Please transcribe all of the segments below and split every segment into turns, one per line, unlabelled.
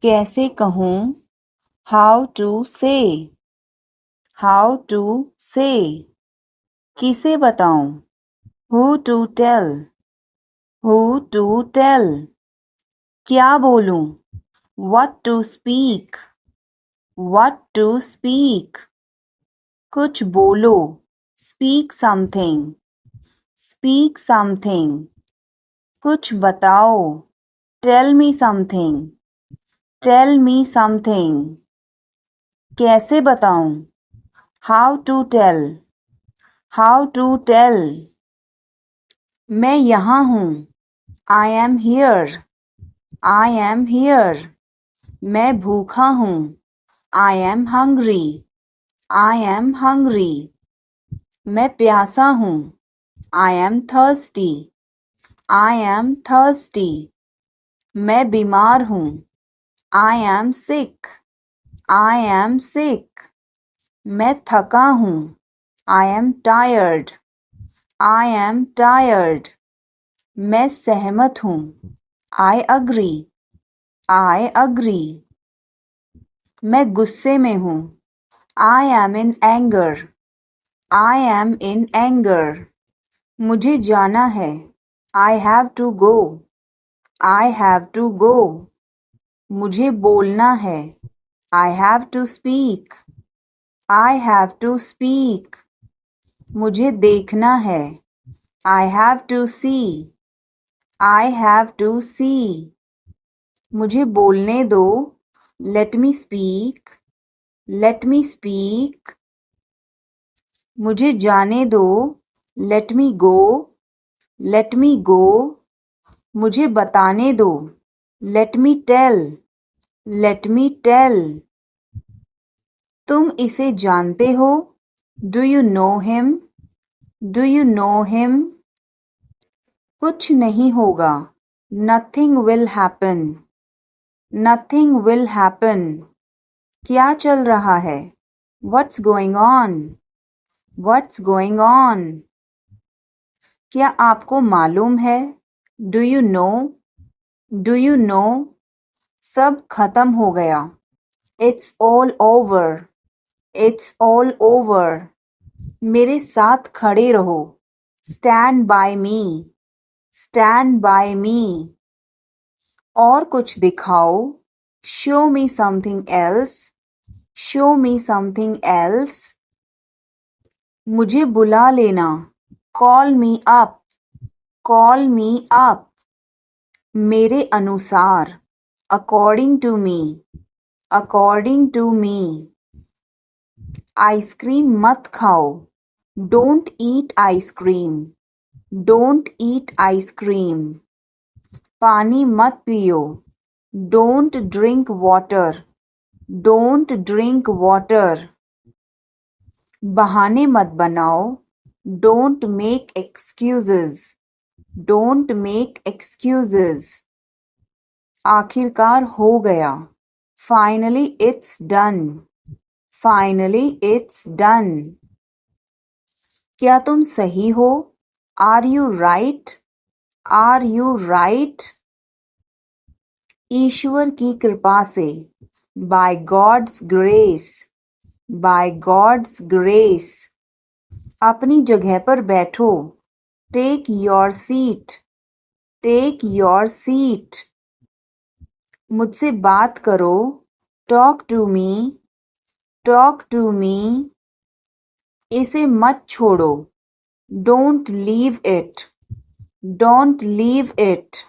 कैसे कहूँ? How to say. How to say. किसे बताऊं? Who to tell. Who to tell. क्या बोलूं? What to speak. What to speak. कुछ बोलो. Speak something. Speak something. कुछ बताओ. Tell me something. Tell me something. कैसे बताऊं? How to tell. How to tell. मैं यहाँ हूँ. I am here. I am here. मैं भूखा हूँ. I am hungry. I am hungry. मैं प्यासा हूँ. I am thirsty. I am thirsty. मैं बीमार हूँ. I am sick. I am sick. मैं थका हूँ. I am tired. I am tired. मैं सहमत हूँ. I agree. I agree. मैं गुस्से में हूँ. I am in anger. I am in anger. मुझे जाना है. I have to go. I have to go. मुझे बोलना है. I have to speak. I have to speak. मुझे देखना है. I have to see. I have to see. मुझे बोलने दो. Let me speak. Let me speak. मुझे जाने दो. Let me go. Let me go. मुझे बताने दो. Let me tell. Let me tell. तुम इसे जानते हो? Do you know him? Do you know him? कुछ नहीं होगा. Nothing will happen. Nothing will happen. क्या चल रहा है? What's going on? What's going on? क्या आपको मालूम है? Do you know? Do you know? सब खत्म हो गया. It's all over. It's all over. मेरे साथ खड़े रहो. Stand by me. Stand by me. और कुछ दिखाओ. Show me something else. Show me something else. मुझे बुला लेना. Call me up. Call me up. मेरे अनुसार. According to me. According to me. Ice cream मत खाओ. Don't eat ice cream. Don't eat ice cream. पानी मत पियो. Don't drink water. Don't drink water. बहाने मत बनाओ. Don't make excuses. Don't make excuses. आखिरकार हो गया. Finally it's done. Finally it's done. क्या तुम सही हो? Are you right? Are you right? ईश्वर की कृपा से. By God's grace. By God's grace. अपनी जगह पर बैठो. Take your seat. Take your seat. मुझसे बात करो. Talk to me. Talk to me. इसे मत छोड़ो. Don't leave it. Don't leave it.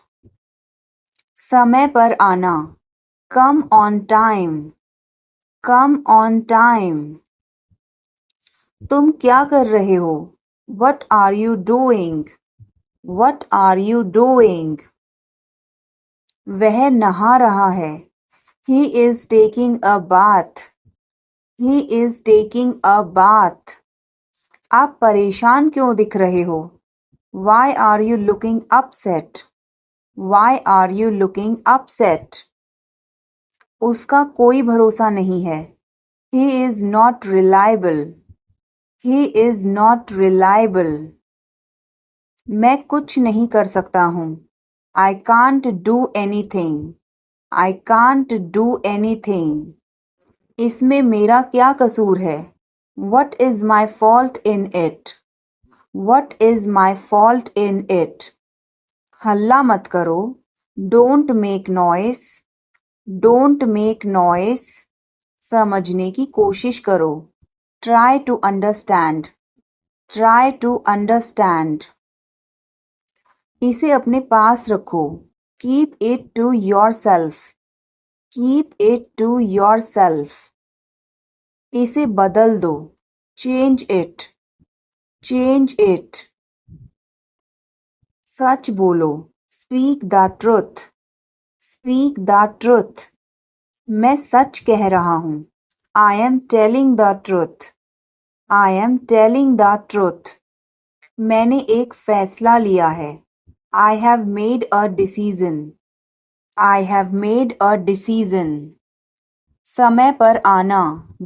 समय पर आना. Come on time. Come on time. तुम क्या कर रहे हो? What are you doing? What are you doing? वह नहा रहा है. He is taking a bath. He is taking a bath. आप परेशान क्यों दिख रहे हो? Why are you looking upset? Why are you looking upset? उसका कोई भरोसा नहीं है. He is not reliable. He is not reliable. मैं कुछ नहीं कर सकता हूँ. I can't do anything. I can't do anything. इसमें मेरा क्या कसूर है? What is my fault in it? What is my fault in it? हल्ला मत करो. Don't make noise. Don't make noise. समझने की कोशिश करो. Try to understand. Try to understand. इसे अपने पास रखो. Keep it to yourself. Keep it to yourself. इसे बदल दो. Change it. Change it. सच बोलो. Speak the truth. Speak the truth. मैं सच कह रहा हूँ. I am telling the truth. I am telling the truth. मैंने एक फैसला लिया है. I have made a decision. I have made a decision. समय पर आना.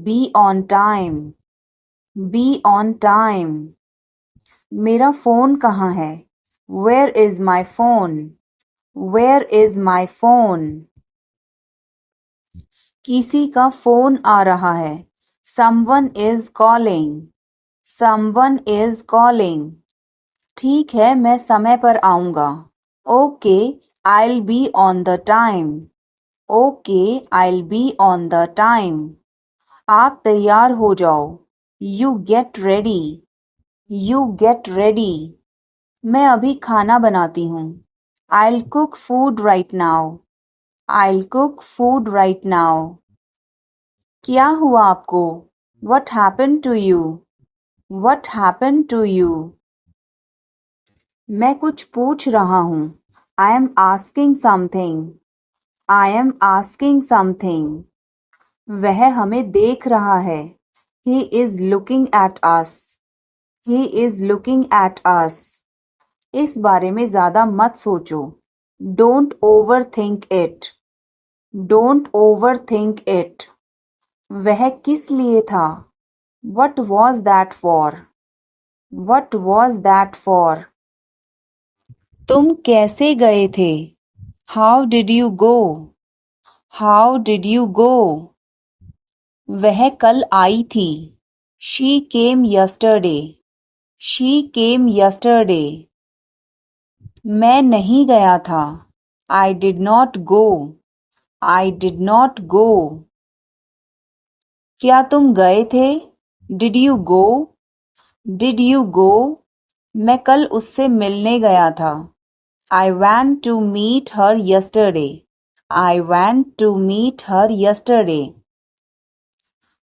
Be on time. Be on time. मेरा फ़ोन कहाँ है? Where is my phone? Where is my phone? किसी का फ़ोन आ रहा है. Someone is calling. Someone is calling. ठीक है, मैं समय पर आऊँगा. Okay, I'll be on the time. Okay, I'll be on the time. आप तैयार हो जाओ. You get ready. You get ready. मैं अभी खाना बनाती हूँ. I'll cook food right now. I'll cook food right now. क्या हुआ आपको? What happened to you? What happened to you? मैं कुछ पूछ रहा हूँ. I am asking something. I am asking something. वह हमें देख रहा है. He is looking at us. He is looking at us. इस बारे में ज़्यादा मत सोचो. Don't overthink it. Don't overthink it. वह किस लिए था? What was that for? What was that for? तुम कैसे गए थे? How did you go? How did you go? वह कल आई थी. She came yesterday. She came yesterday. मैं नहीं गया था. I did not go. I did not go. क्या तुम गए थे? Did you go? Did you go? मैं कल उससे मिलने गया था. I went to meet her yesterday. I went to meet her yesterday.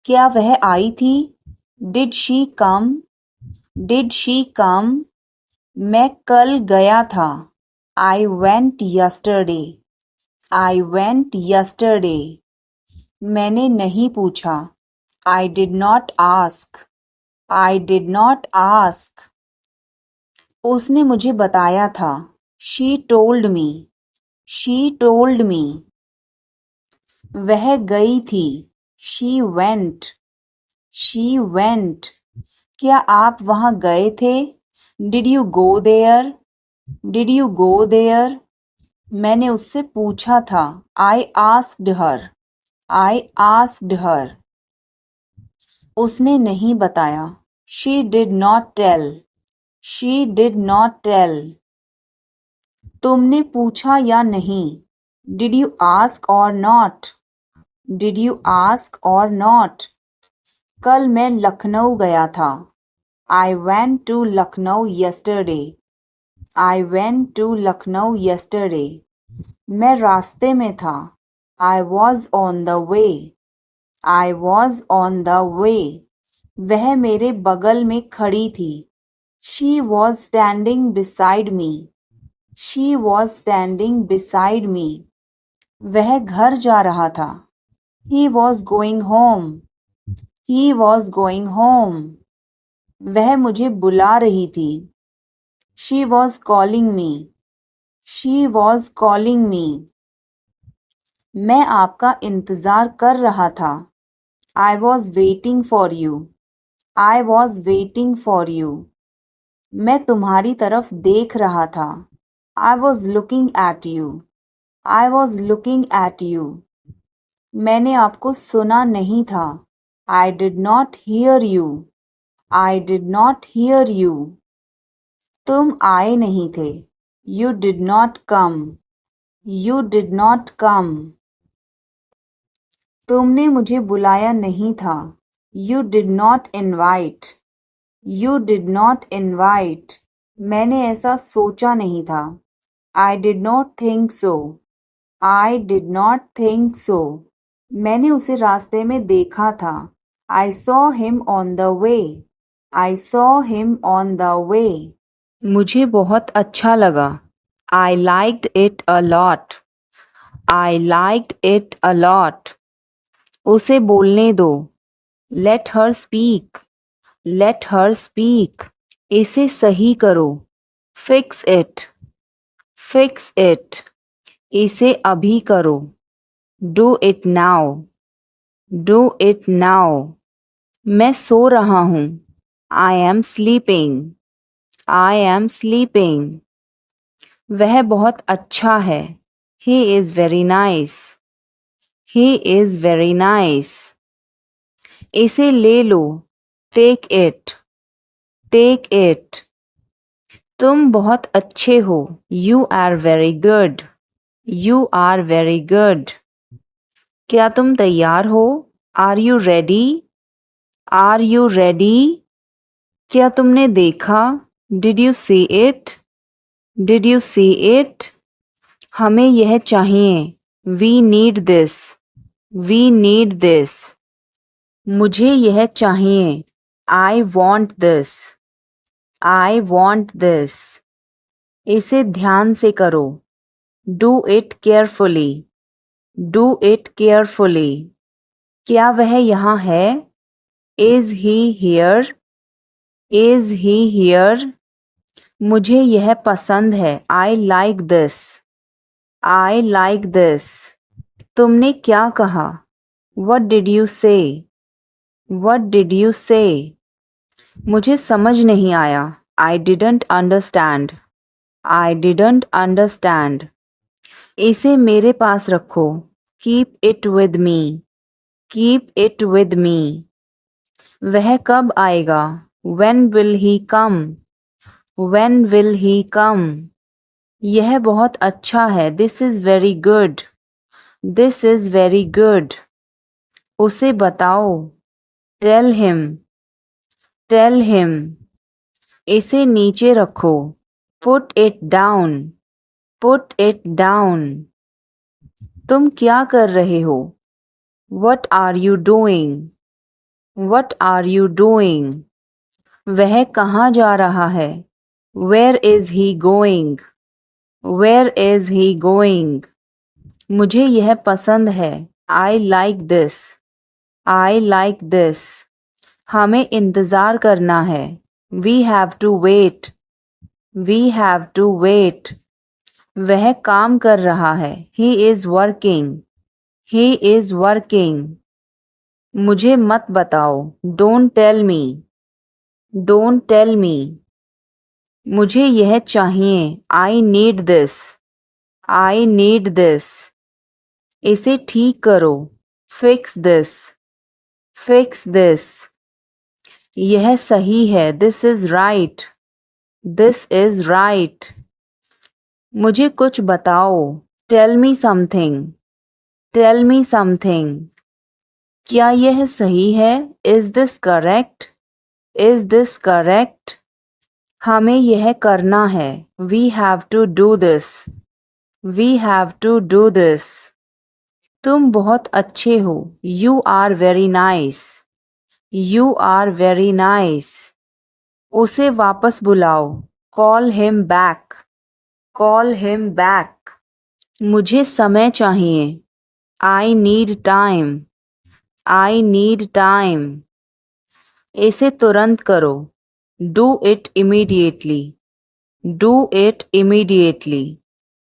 क्या वह आई थी? Did she come? Did she come? मैं कल गया था. I went yesterday. I went yesterday. मैंने नहीं पूछा. I did not ask. I did not ask. उसने मुझे बताया था. She told me. She told me. वह गई थी. She went. She went. क्या आप वहाँ गए थे? Did you go there? Did you go there? मैंने उससे पूछा था. I asked her. I asked her. उसने नहीं बताया. She did not tell. She did not tell. तुमने पूछा या नहीं? Did you ask or not? Did you ask or not? कल मैं लखनऊ गया था. I went to Lucknow yesterday. I went to Lucknow yesterday. मैं रास्ते में था. I was on the way. I was on the way. वह मेरे बगल में खड़ी थी. She was standing beside me. She was standing beside me. वह घर जा रहा था. He was going home. He was going home. वह मुझे बुला रही थी. She was calling me. She was calling me. मैं आपका इंतज़ार कर रहा था. I was waiting for you. I was waiting for you. मैं तुम्हारी तरफ देख रहा था. I was looking at you. I was looking at you. मैंने आपको सुना नहीं था. I did not hear you. I did not hear you. तुम आए नहीं थे. You did not come. You did not come. तुमने मुझे बुलाया नहीं था. You did not invite. You did not invite. मैंने ऐसा सोचा नहीं था. I did not think so. I did not think so. मैंने उसे रास्ते में देखा था. I saw him on the way. I saw him on the way. मुझे बहुत अच्छा लगा. I liked it a lot. I liked it a lot. उसे बोलने दो. Let her speak. Let her speak. इसे सही करो. Fix it. Fix it. इसे अभी करो. Do it now. Do it now. मैं सो रहा हूँ. I am sleeping. I am sleeping. वह बहुत अच्छा है. He is very nice. He is very nice. इसे ले लो. Take it. Take it. तुम बहुत अच्छे हो. You are very good. You are very good. क्या तुम तैयार हो? Are you ready? Are you ready? क्या तुमने देखा? Did you see it? Did you see it? हमें यह चाहिए. We need this. We need this. मुझे यह चाहिए. I want this. I want this. इसे ध्यान से करो. Do it carefully. Do it carefully. क्या वह यहाँ है? Is he here? Is he here? मुझे यह पसंद है. I like this. I like this. तुमने क्या कहा? What did you say? What did you say? मुझे समझ नहीं आया. I didn't understand. I didn't understand. इसे मेरे पास रखो. Keep it with me. Keep it with me. वह कब आएगा? When will he come? When will he come? यह बहुत अच्छा है. This is very good. This is very good. उसे बताओ. Tell him. Tell him. इसे नीचे रखो. Put it down. Put it down. तुम क्या कर रहे हो? What are you doing? What are you doing? वह कहाँ जा रहा है? Where is he going? Where is he going? मुझे यह पसंद है. I like this. I like this. हमें इंतज़ार करना है. We have to wait. We have to wait. वह काम कर रहा है. He is working. He is working. मुझे मत बताओ. Don't tell me. Don't tell me. मुझे यह चाहिए. I need this. I need this. इसे ठीक करो. Fix this. Fix this. यह सही है. This is right. This is right. मुझे कुछ बताओ. Tell me something. Tell me something. क्या यह सही है? Is this correct? Is this correct? हमें यह करना है. We have to do this. We have to do this. तुम बहुत अच्छे हो. You are very nice. You are very nice. उसे वापस बुलाओ. Call him back. Call him back. मुझे समय चाहिए. I need time. I need time. इसे तुरंत करो. Do it immediately. Do it immediately.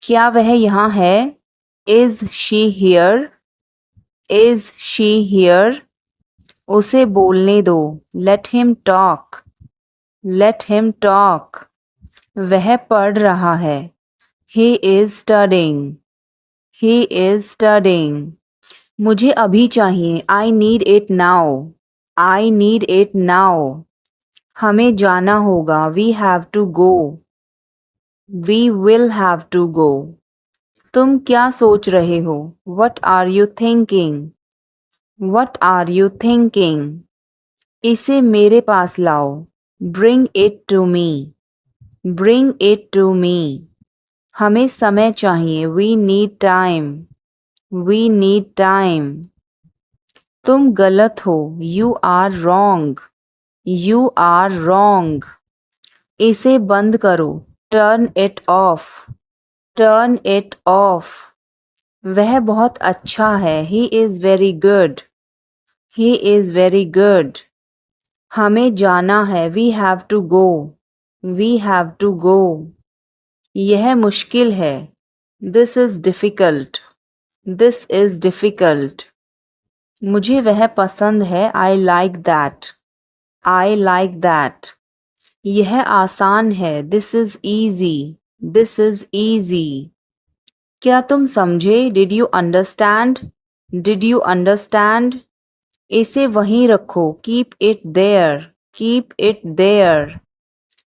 क्या वह यहाँ है? Is she here? Is she here? उसे बोलने दो. Let him talk. Let him talk. वह पढ़ रहा है. He is studying. He is studying. मुझे अभी चाहिए. I need it now. I need it now. हमें जाना होगा. We have to go. We will have to go. तुम क्या सोच रहे हो? What are you thinking? What are you thinking? इसे मेरे पास लाओ. Bring it to me. Bring it to me. हमें समय चाहिए. We need time. We need time. तुम गलत हो. You are wrong. You are wrong. इसे बंद करो. Turn it off. Turn it off. वह बहुत अच्छा है. He is very good. He is very good. हमें जाना है. We have to go. We have to go. यह मुश्किल है. This is difficult. This is difficult. मुझे वह पसंद है. I like that. I like that. यह आसान है. This is easy. This is easy. क्या तुम समझे? Did you understand? Did you understand? इसे वहीं रखो. Keep it there. Keep it there.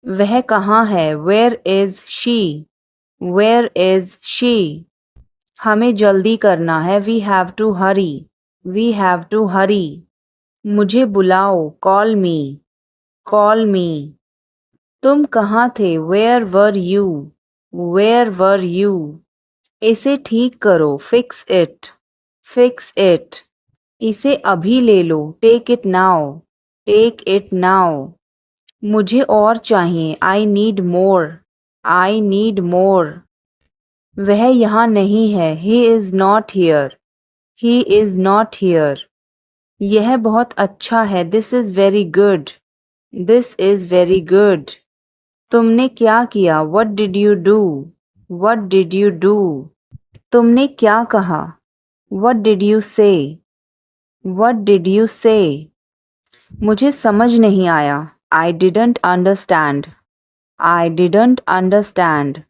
वह कहाँ है? Where is she? Where is she? हमें जल्दी करना है. We have to hurry. We have to hurry. मुझे बुलाओ. Call me. Call me. तुम कहाँ थे? Where were you? Where were you? इसे ठीक करो. Fix it. Fix it. इसे अभी ले लो. Take it now. Take it now. मुझे और चाहिए. I need more. I need more. वह यहाँ नहीं है. He is not here. He is not here. यह बहुत अच्छा है. This is very good. This is very good. तुमने क्या किया? What did you do? What did you do? तुमने क्या कहा? What did you say? What did you say? मुझे समझ नहीं आया. I didn't understand. I didn't understand.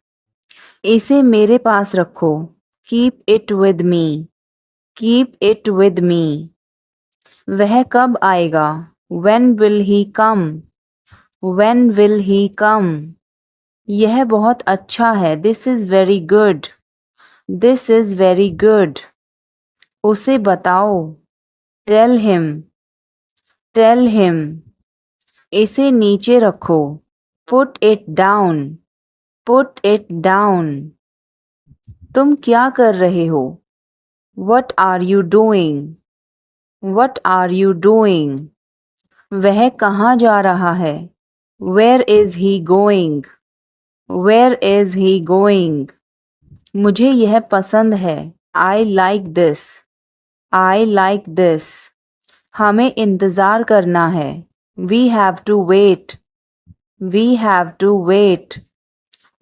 इसे मेरे पास रखो. Keep it with me. Keep it with me. वह कब आएगा? When will he come? When will he come? यह बहुत अच्छा है. This is very good. This is very good. उसे बताओ. Tell him. Tell him. इसे नीचे रखो. Put it down. Put it down. तुम क्या कर रहे हो? What are you doing? What are you doing? वह कहाँ जा रहा है? Where is he going? Where is he going? मुझे यह पसंद है. I like this. I like this. हमें इंतज़ार करना है. We have to wait. We have to wait.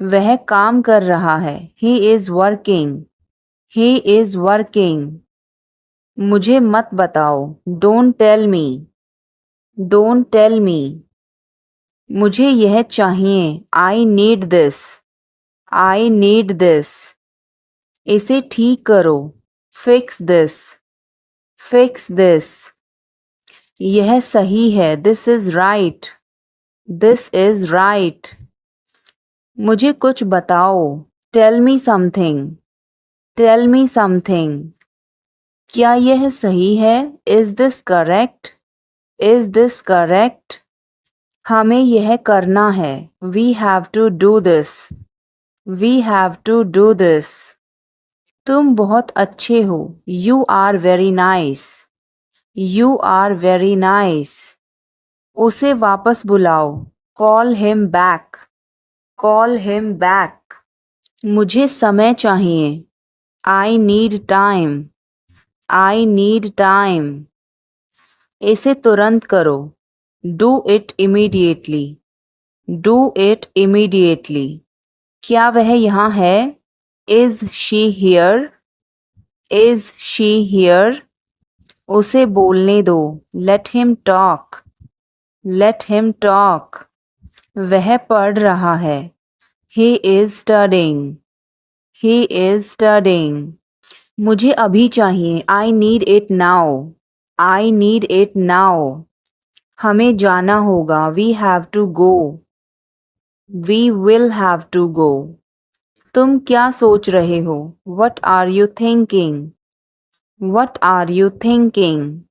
वह काम कर रहा है. He is working. He is working. मुझे मत बताओ. Don't tell me. Don't tell me. मुझे यह चाहिए. I need this. I need this. इसे ठीक करो. Fix this. Fix this. यह सही है. This is right. This is right. मुझे कुछ बताओ. Tell me something. Tell me something. क्या यह सही है? Is this correct? Is this correct? हमें यह करना है. We have to do this. We have to do this. तुम बहुत अच्छे हो. You are very nice. You are very nice. उसे वापस बुलाओ. Call him back. Call him back. मुझे समय चाहिए. I need time. I need time. इसे तुरंत करो. Do it immediately. Do it immediately. क्या वह यहाँ है? Is she here? Is she here? उसे बोलने दो. Let him talk. Let him talk. वह पढ़ रहा है. He is studying. He is studying. मुझे अभी चाहिए। I need it now. I need it now. हमें जाना होगा। We have to go. We will have to go. तुम क्या सोच रहे हो? What are you thinking? What are you thinking?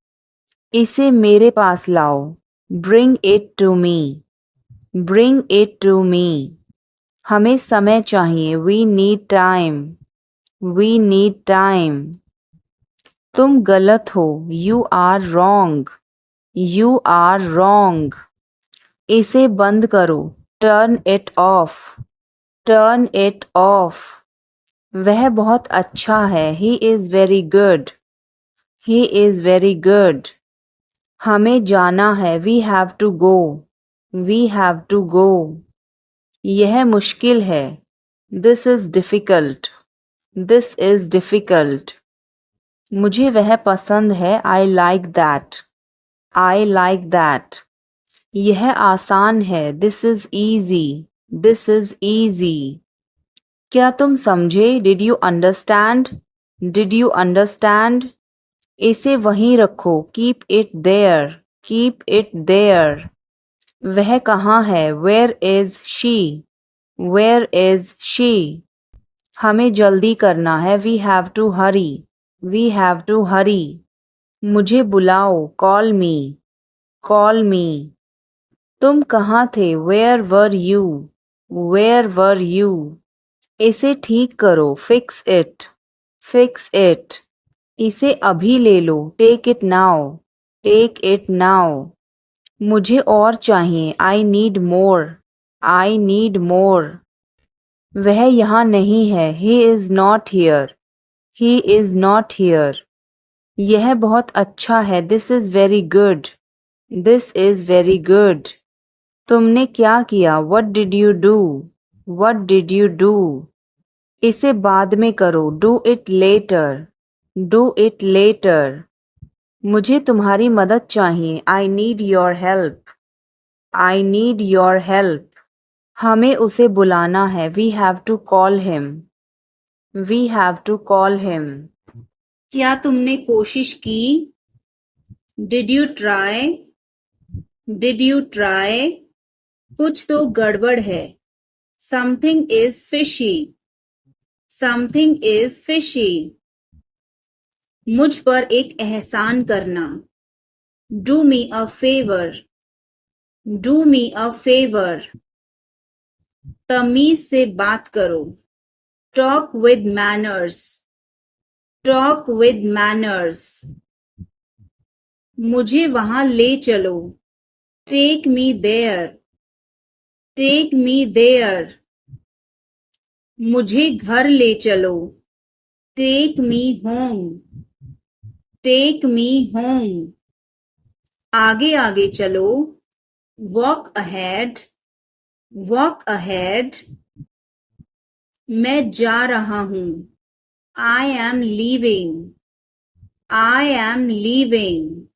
इसे मेरे पास लाओ। Bring it to me. Bring it to me. हमें समय चाहिए। We need time. We need time. तुम गलत हो। You are wrong. You are wrong. इसे बंद करो। Turn it off. Turn it off. वह बहुत अच्छा है। He is very good. He is very good. हमें जाना है। We have to go. We have to go. यह मुश्किल है। This is difficult. This is difficult. मुझे वह पसंद है। I like that. I like that. यह आसान है। This is easy. This is easy. क्या तुम समझे? Did you understand? Did you understand? इसे वहीं रखो। Keep it there. Keep it there. वह कहाँ है? Where is she? Where is she? हमें जल्दी करना है। We have to hurry. We have to hurry. मुझे बुलाओ। Call me. Call me. तुम कहाँ थे? Where were you? Where were you? इसे ठीक करो। Fix it. Fix it. इसे अभी ले लो। Take it now. Take it now. मुझे और चाहिए। I need more. I need more. वह यहाँ नहीं है। He is not here. He is not here. यह बहुत अच्छा है। This is very good. This is very good. तुमने क्या किया? What did you do? What did you do? इसे बाद में करो। Do it later. Do it later. मुझे तुम्हारी मदद चाहिए। I need your help. I need your help. हमें उसे बुलाना है। We have to call him. We have to call him. क्या तुमने कोशिश की? Did you try? Did you try? कुछ तो गड़बड़ है। Something is fishy. Something is fishy. मुझ पर एक एहसान करना। Do me a favour. Do me a favour. तमीज से बात करो। Talk with manners. Talk with manners. मुझे वहां ले चलो। Take me there. Take me there. मुझे घर ले चलो। Take me home. Take me home. आगे आगे चलो। Walk ahead. Walk ahead. मैं जा रहा हूं। I am leaving. I am leaving.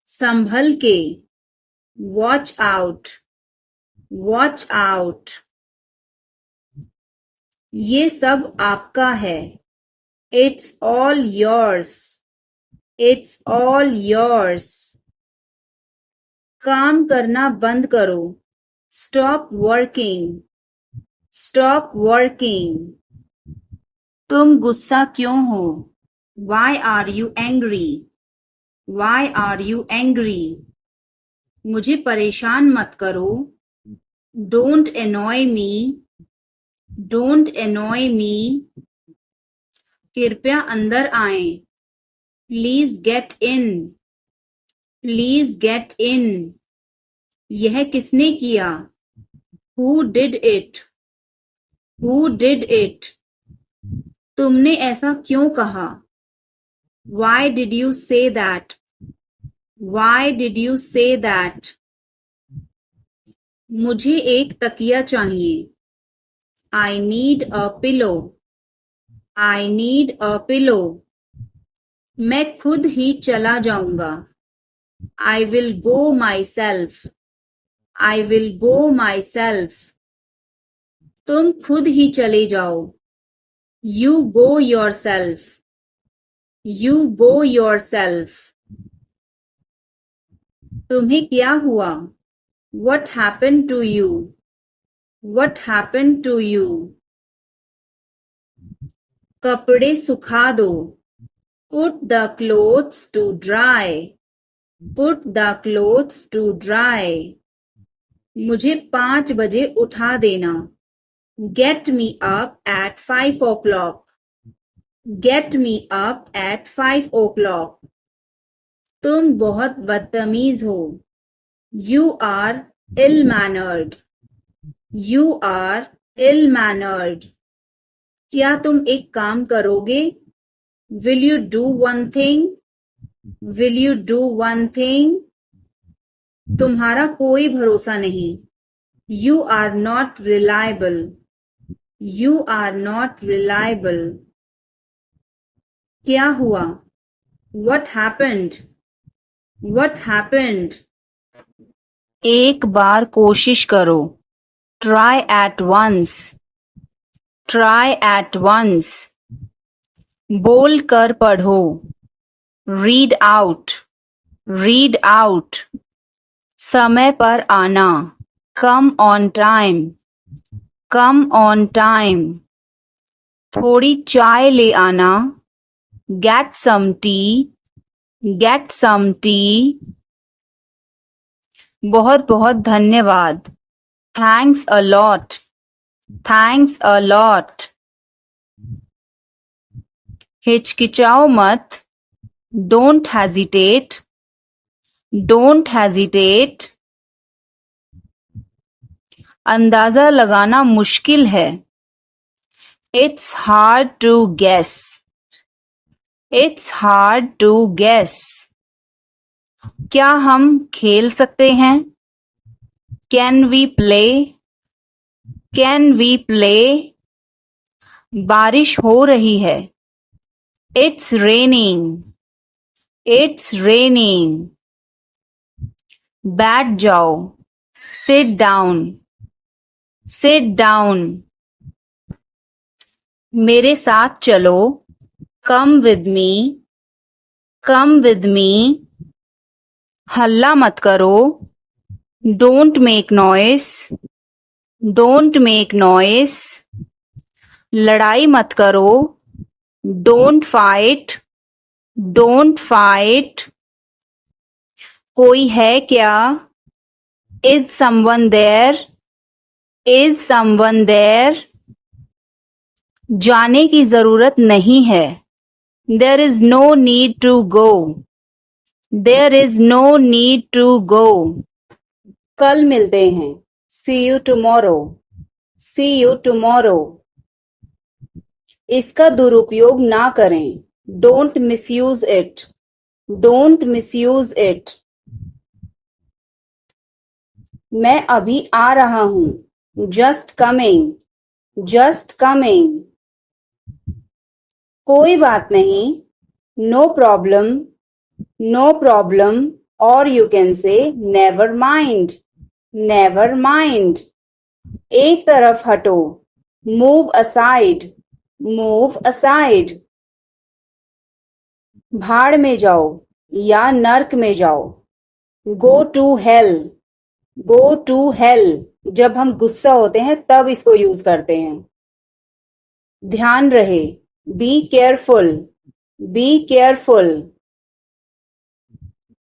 संभल के। Watch out. Watch out. ये सब आपका है। It's all yours. It's all yours. काम करना बंद करो। Stop working. Stop working. तुम गुस्सा क्यों हो? Why are you angry? Why are you angry? मुझे परेशान मत करो। Don't annoy me. Don't annoy me. कृपया अंदर आएं। Please get in. Please get in. यह किसने किया? Who did it? Who did it? तुमने ऐसा क्यों कहा? Why did you say that? Why did you say that? मुझे एक तकिया चाहिए। I need a pillow. I need a pillow. मैं खुद ही चला जाऊंगा। I will go my self. I will go my self. तुम खुद ही चले जाओ। You go yourself. You go yourself. तुम्हें क्या हुआ? What happened to you? What happened to you? कपड़े सुखा दो. Put the clothes to dry. Put the clothes to dry. मुझे 5 बजे उठा देना. Get me up at 5 o'clock. Get me up at 5 o'clock. तुम बहुत बदतमीज हो. You are ill-mannered. You are ill-mannered. क्या तुम एक काम करोगे? Will you do one thing? Will you do one thing? तुम्हारा कोई भरोसा नहीं. You are not reliable. You are not reliable. क्या हुआ? What happened? What happened? एक बार कोशिश करो. Try at once. Try at once. बोल कर पढ़ो. Read out. Read out. समय पर आना. Come on time. Come on time. थोड़ी चाय ले आना. Get some tea. Get some tea. बहुत बहुत धन्यवाद. Thanks a lot. Thanks a lot. हिचकिचाओ मत. Don't hesitate. Don't hesitate. अंदाजा लगाना मुश्किल है. It's hard to guess. It's hard to guess. क्या हम खेल सकते हैं? Can we play? Can we play? बारिश हो रही है. It's raining. It's raining. बैठ जाओ. Sit down. Sit down. मेरे साथ चलो. Come with me. Come with me. हल्ला मत करो. Don't make noise. Don't make noise. लड़ाई मत करो. Don't fight. Don't fight. कोई है क्या? Is someone there? Is someone there? जाने की जरूरत नहीं है. There is no need to go. There is no need to go. कल मिलते हैं. See you tomorrow. See you tomorrow. इसका दुरुपयोग ना करें. Don't misuse it. Don't misuse it. मैं अभी आ रहा हूँ. Just coming. Just coming. कोई बात नहीं. No problem. No problem. Or you can say never mind. Never mind. एक तरफ हटो. Move aside. Move aside. भाड़ में जाओ या नर्क में जाओ. Go to hell. Go to hell. जब हम गुस्सा होते हैं तब इसको यूज करते हैं. ध्यान रहे. Be careful. Be careful.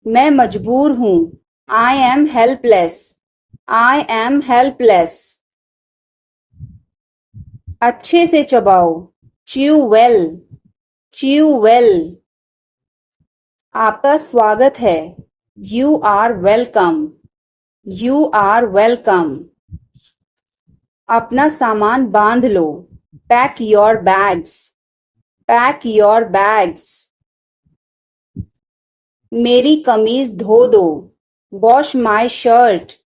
मैं मजबूर हूं. I am helpless. I am helpless. अच्छे से चबाओ. Chew well. Chew well. आपका स्वागत है. You are welcome. You are welcome. अपना सामान बांध लो. Pack your bags. Pack your bags. मेरी कमीज धो दो. Wash my shirt.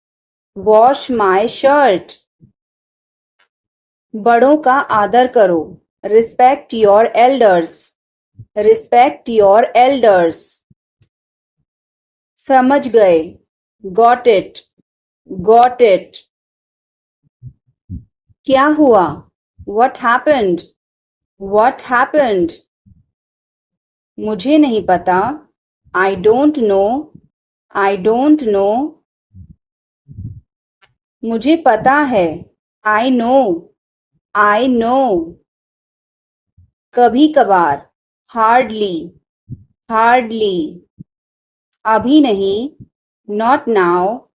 Wash my shirt. बड़ों का आदर करो. Respect your elders. Respect your elders. समझ गए. Got it. Got it. क्या हुआ? What happened? What happened? मुझे नहीं पता. I don't know. I don't know. मुझे पता है. I know. I know. कभी कभार. Hardly. Hardly. अभी नहीं. Not now.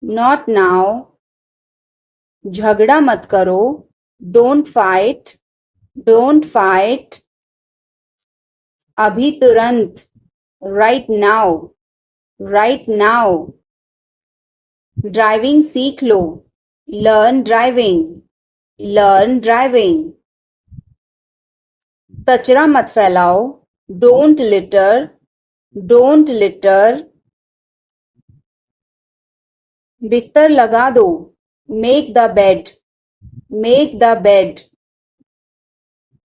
Not now. झगड़ा मत करो. Don't fight. Don't fight. अभी तुरंत. Right now. Right now. Driving सीख लो. Learn driving. Learn driving. कचरा मत फैलाओ. Don't litter. Don't litter. बिस्तर लगा दो. Make the bed. Make the bed.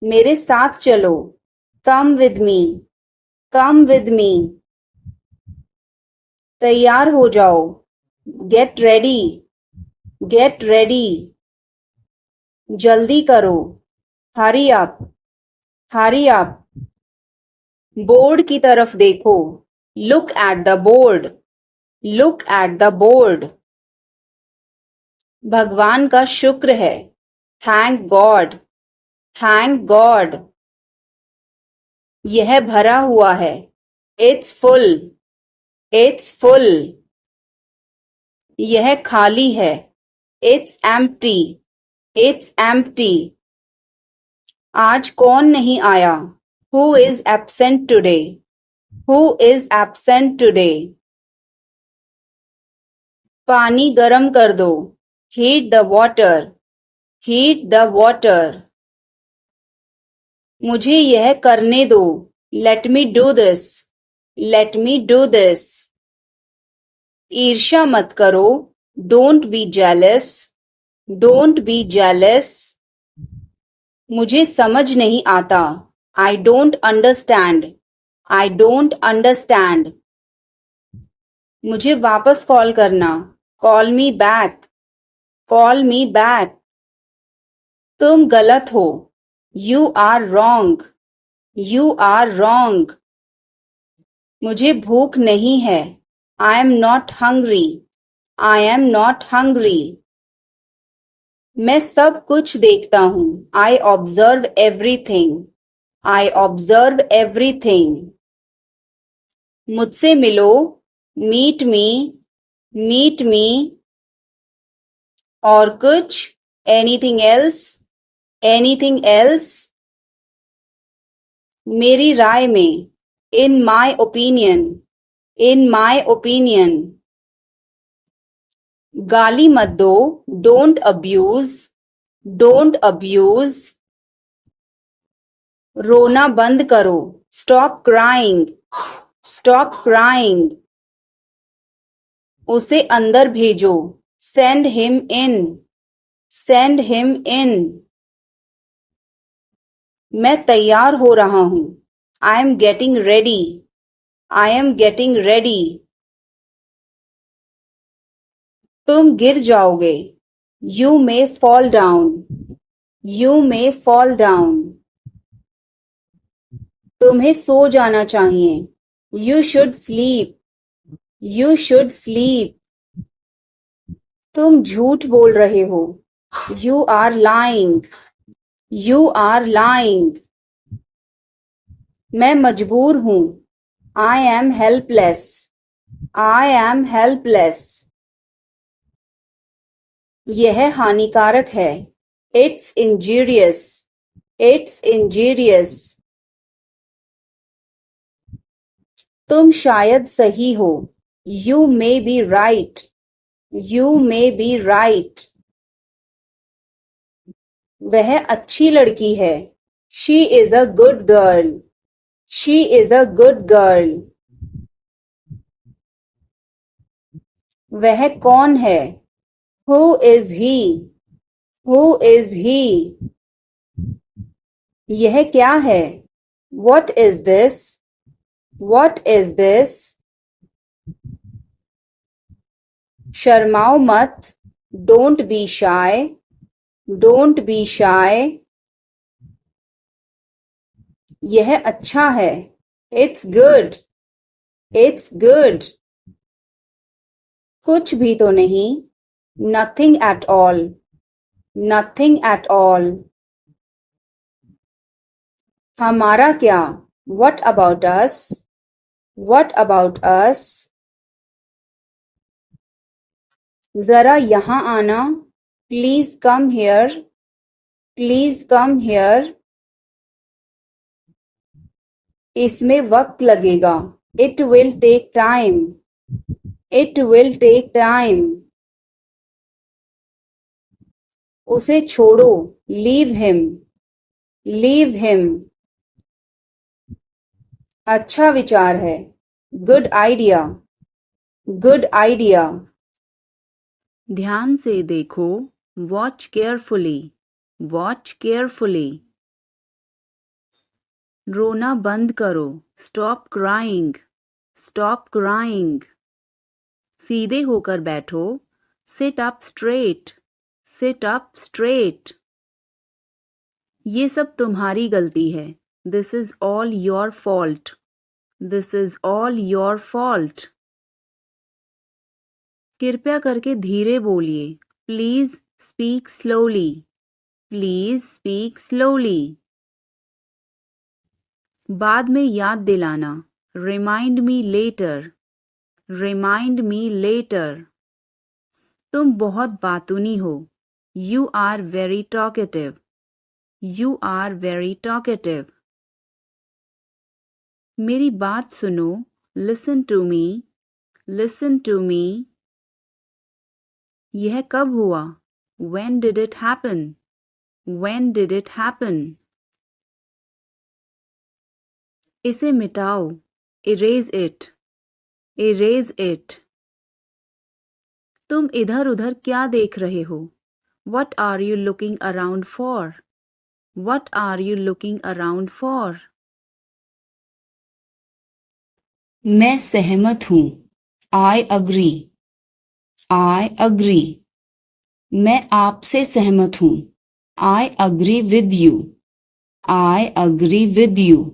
मेरे साथ चलो. Come with me. Come with me. तैयार हो जाओ. Get ready. Get ready. जल्दी करो. Hurry up. Hurry up. Board की तरफ देखो. Look at the board. Look at the board. भगवान का शुक्र है. Thank God. Thank God. यह भरा हुआ है. It's full. It's full. यह खाली है. It's empty. It's empty. आज कौन नहीं आया? Who is absent today? Who is absent today? पानी गरम कर दो. Heat the water. Heat the water. मुझे यह करने दो. Let me do this. Let me do this. ईर्ष्या मत करो. Don't be jealous. Don't be jealous. मुझे समझ नहीं आता. I don't understand. I don't understand. मुझे वापस कॉल करना. Call me back. Call me back. तुम गलत हो. You are wrong. You are wrong. मुझे भूख नहीं है. I am not hungry. I am not hungry. मैं सब कुछ देखता हूँ. I observe everything. I observe everything. मुझसे मिलो. Meet me. Meet me. और कुछ? Anything else? Anything else? मेरी राय में. In my opinion. In my opinion. गाली मत दो. Don't abuse. Don't abuse. रोना बंद करो. Stop crying. Stop crying. उसे अंदर भेजो. Send him in. Send him in. मैं तैयार हो रहा हूँ. I am getting ready. I am getting ready. तुम गिर जाओगे. You may fall down. You may fall down. तुम्हें सो जाना चाहिए. You should sleep. You should sleep. तुम झूठ बोल रहे हो. You are lying. You are lying. मैं मजबूर हूँ. I am helpless. I am helpless. यह हानिकारक है. It's injurious. It's injurious. तुम शायद सही हो. You may be right. You may be right. वह अच्छी लड़की है. She is a good girl. She is a good girl. वह कौन है? Who is he? Who is he? यह क्या है? What is this? What is this? शर्माओ मत. Don't be shy. Don't be shy. यह अच्छा है. It's good. It's good. कुछ भी तो नहीं. Nothing at all. Nothing at all. हमारा क्या? What about us? What about us? जरा यहाँ आना. Please come here. Please come here. इसमें वक्त लगेगा. It will take time. It will take time. उसे छोड़ो. Leave him. Leave him. अच्छा विचार है. Good idea. Good idea. ध्यान से देखो. Watch carefully. Watch carefully. रोना बंद करो. Stop crying. Stop crying. सीधे होकर बैठो. Sit up straight. Sit up straight. ये सब तुम्हारी गलती है. This is all your fault. This is all your fault. कृपया करके धीरे बोलिए. Please speak slowly. Please speak slowly. बाद में याद दिलाना. Remind me later. Remind me later. तुम बहुत बातूनी हो. You are very talkative. You are very talkative. मेरी बात सुनो. Listen to me. Listen to me. यह कब हुआ? When did it happen? When did it happen? इसे मिटाओ. Erase it. Erase it. तुम इधर उधर क्या देख रहे हो? What are you looking around for? What are you looking around for? मैं सहमत हूँ. I agree. I agree. मैं आपसे सहमत हूँ. I agree with you. I agree with you.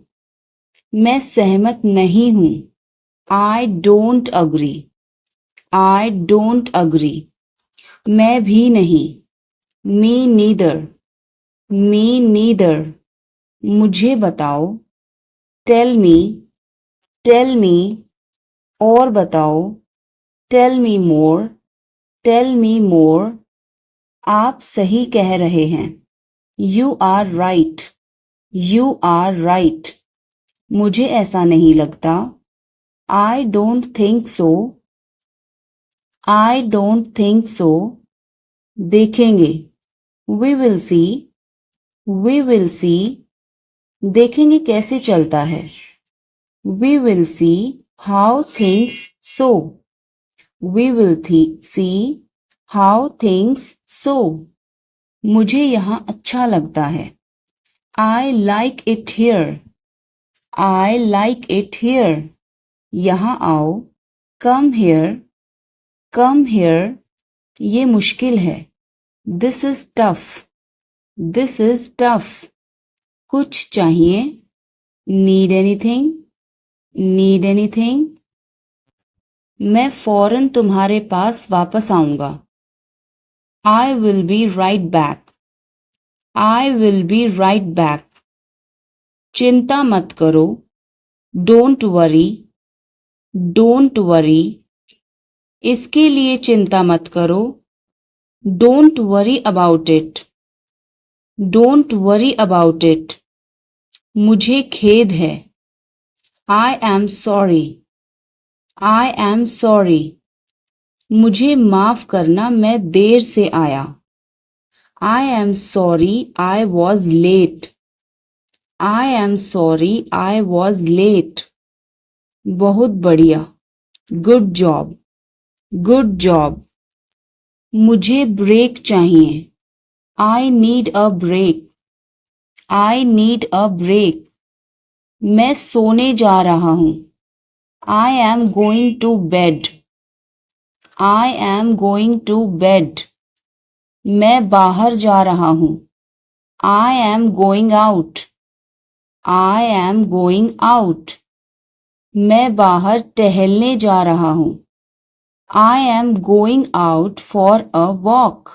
मैं सहमत नहीं हूँ. I don't agree. I don't agree. मैं भी नहीं. Me neither. Me neither. मुझे बताओ. Tell me. Tell me. और बताओ. Tell me more. Tell me more. आप सही कह रहे हैं. You are right. You are right. मुझे ऐसा नहीं लगता. I don't think so. I don't think so. देखेंगे. We will see. We will see. देखेंगे कैसे चलता है. We will see how things so. We will see how things so. मुझे यहाँ अच्छा लगता है. I like it here. I like it here. यहाँ आओ. Come here. Come here. ये मुश्किल है. This is tough. This is tough. कुछ चाहिए. Need anything? Need anything? मैं फौरन तुम्हारे पास वापस आऊंगा. I will be right back. I will be right back. चिंता मत करो. Don't worry. Don't worry. इसके लिए चिंता मत करो. Don't worry about it. Don't worry about it. मुझे खेद है. I am sorry. I am sorry. मुझे माफ करना मैं देर से आया. I am sorry I was late. I am sorry I was late. बहुत बढ़िया. Good job. Good job. मुझे ब्रेक चाहिए. I need a break. I need a break. मैं सोने जा रहा हूँ. I am going to bed. I am going to bed. मैं बाहर जा रहा हूँ. I am going out. I am going out. मैं बाहर टहलने जा रहा हूँ. I am going out for a walk.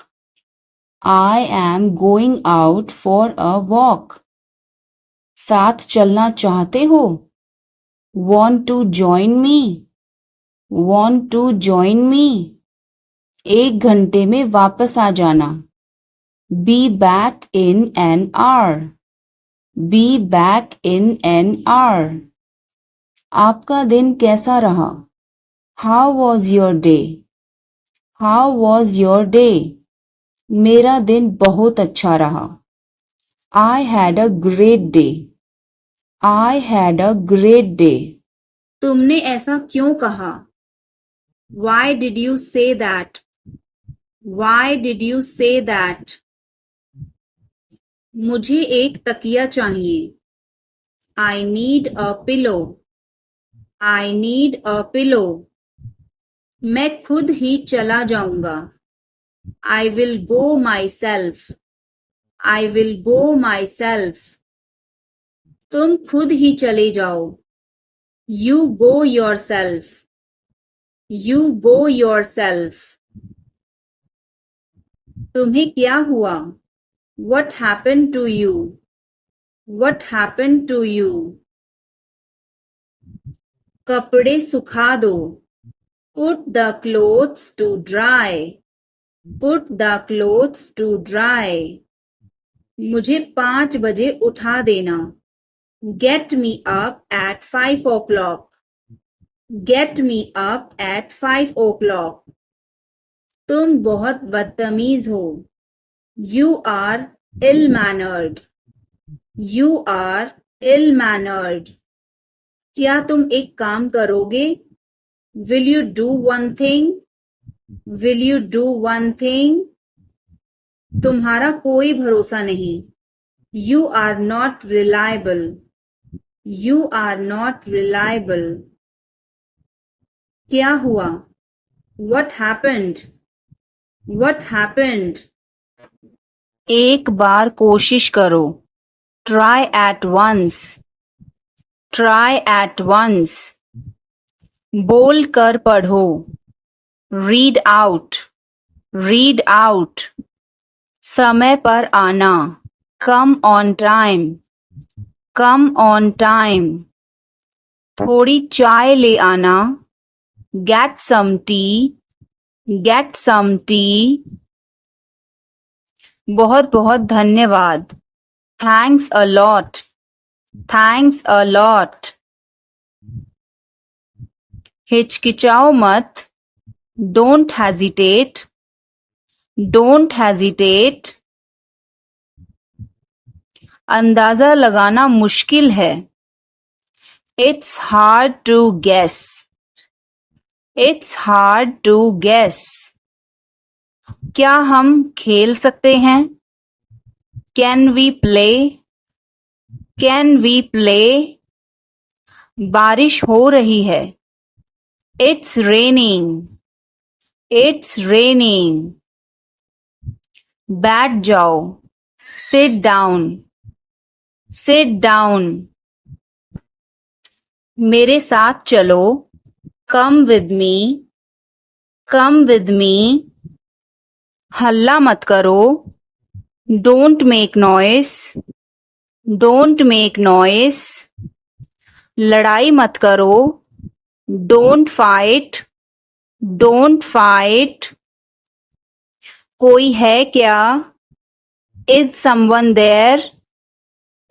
I am going out for a walk. साथ चलना चाहते हो? Want to join me? Want to join me? 1 घंटे में वापस आ जाना. Be back in an hour. Be back in an hour. आपका दिन कैसा रहा? How was your day? How was your day? मेरा दिन बहुत अच्छा रहा. I had a great day. I had a great day. तुमने ऐसा क्यों कहा? Why did you say that? Why did you say that? मुझे एक तकिया चाहिए. I need a pillow. I need a pillow. मैं खुद ही चला जाऊंगा. I will go myself. I will go myself. तुम खुद ही चले जाओ. You go yourself. You go yourself. तुम्हें क्या हुआ? What happened to you? What happened to you? कपड़े सुखा दो. Put the clothes to dry. Put the clothes to dry. मुझे 5 बजे उठा देना. Get me up at 5 o'clock. Get me up at 5 o'clock. तुम बहुत बदतमीज हो. You are ill-mannered. You are ill-mannered. क्या तुम एक काम करोगे? Will you do one thing? Will you do one thing? तुम्हारा कोई भरोसा नहीं. You are not reliable. You are not reliable. क्या हुआ? What happened? What happened? एक बार कोशिश करो. Try at once. Try at once. बोल कर पढ़ो. Read out. Read out. समय पर आना. Come on time. Come on time. थोड़ी चाय ले आना. Get some tea. Get some tea. बहुत बहुत धन्यवाद. Thanks a lot. Thanks a lot. हिचकिचाओ मत. Don't hesitate. Don't hesitate. अंदाजा लगाना मुश्किल है. It's hard to guess. It's hard to guess. क्या हम खेल सकते हैं? Can we play? Can we play? बारिश हो रही है. It's raining. It's raining. बैठ जाओ. Sit down. Sit down. मेरे साथ चलो. Come with me. Come with me. हल्ला मत करो. Don't make noise. Don't make noise. लड़ाई मत करो. Don't fight. Don't fight. कोई है क्या? Is someone there?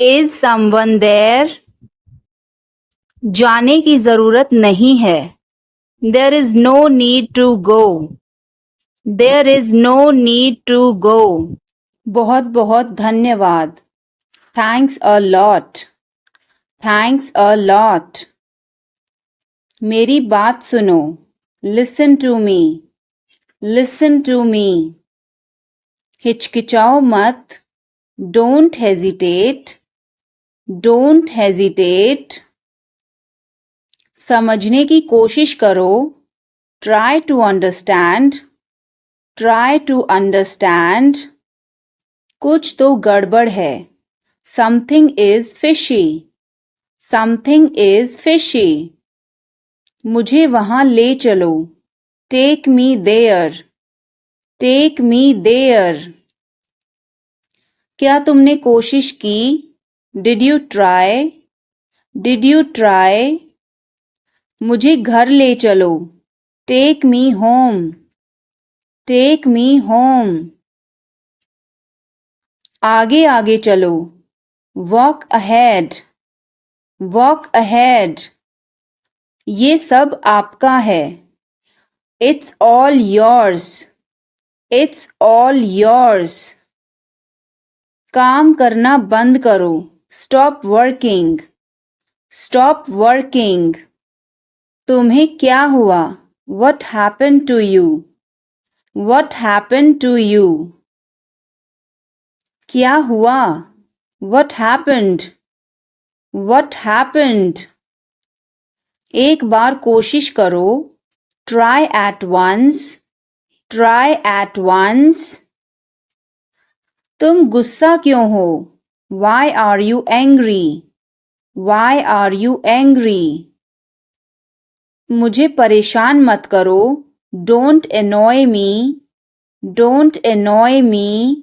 Is someone there? जाने की जरूरत नहीं है. There is no need to go. There is no need to go. बहुत बहुत धन्यवाद. Thanks a lot. Thanks a lot. मेरी बात सुनो. Listen to me. Listen to me. हिचकिचाओ मत. Don't hesitate. Don't hesitate. समझने की कोशिश करो. Try to understand. Try to understand. कुछ तो गड़बड़ है. Something is fishy. Something is fishy. मुझे वहां ले चलो. Take me there. Take me there. क्या तुमने कोशिश की? Did you try? Did you try? मुझे घर ले चलो. Take me home. Take me home. आगे आगे चलो. Walk ahead. Walk ahead. ये सब आपका है. It's all yours. It's all yours. काम करना बंद करो. Stop working. Stop working. तुम्हें क्या हुआ? What happened to you? What happened to you? क्या हुआ? What happened? What happened? एक बार कोशिश करो. Try at once. Try at once. तुम गुस्सा क्यों हो? Why are you angry? Why are you angry? मुझे परेशान मत करो. Don't annoy me. Don't annoy me.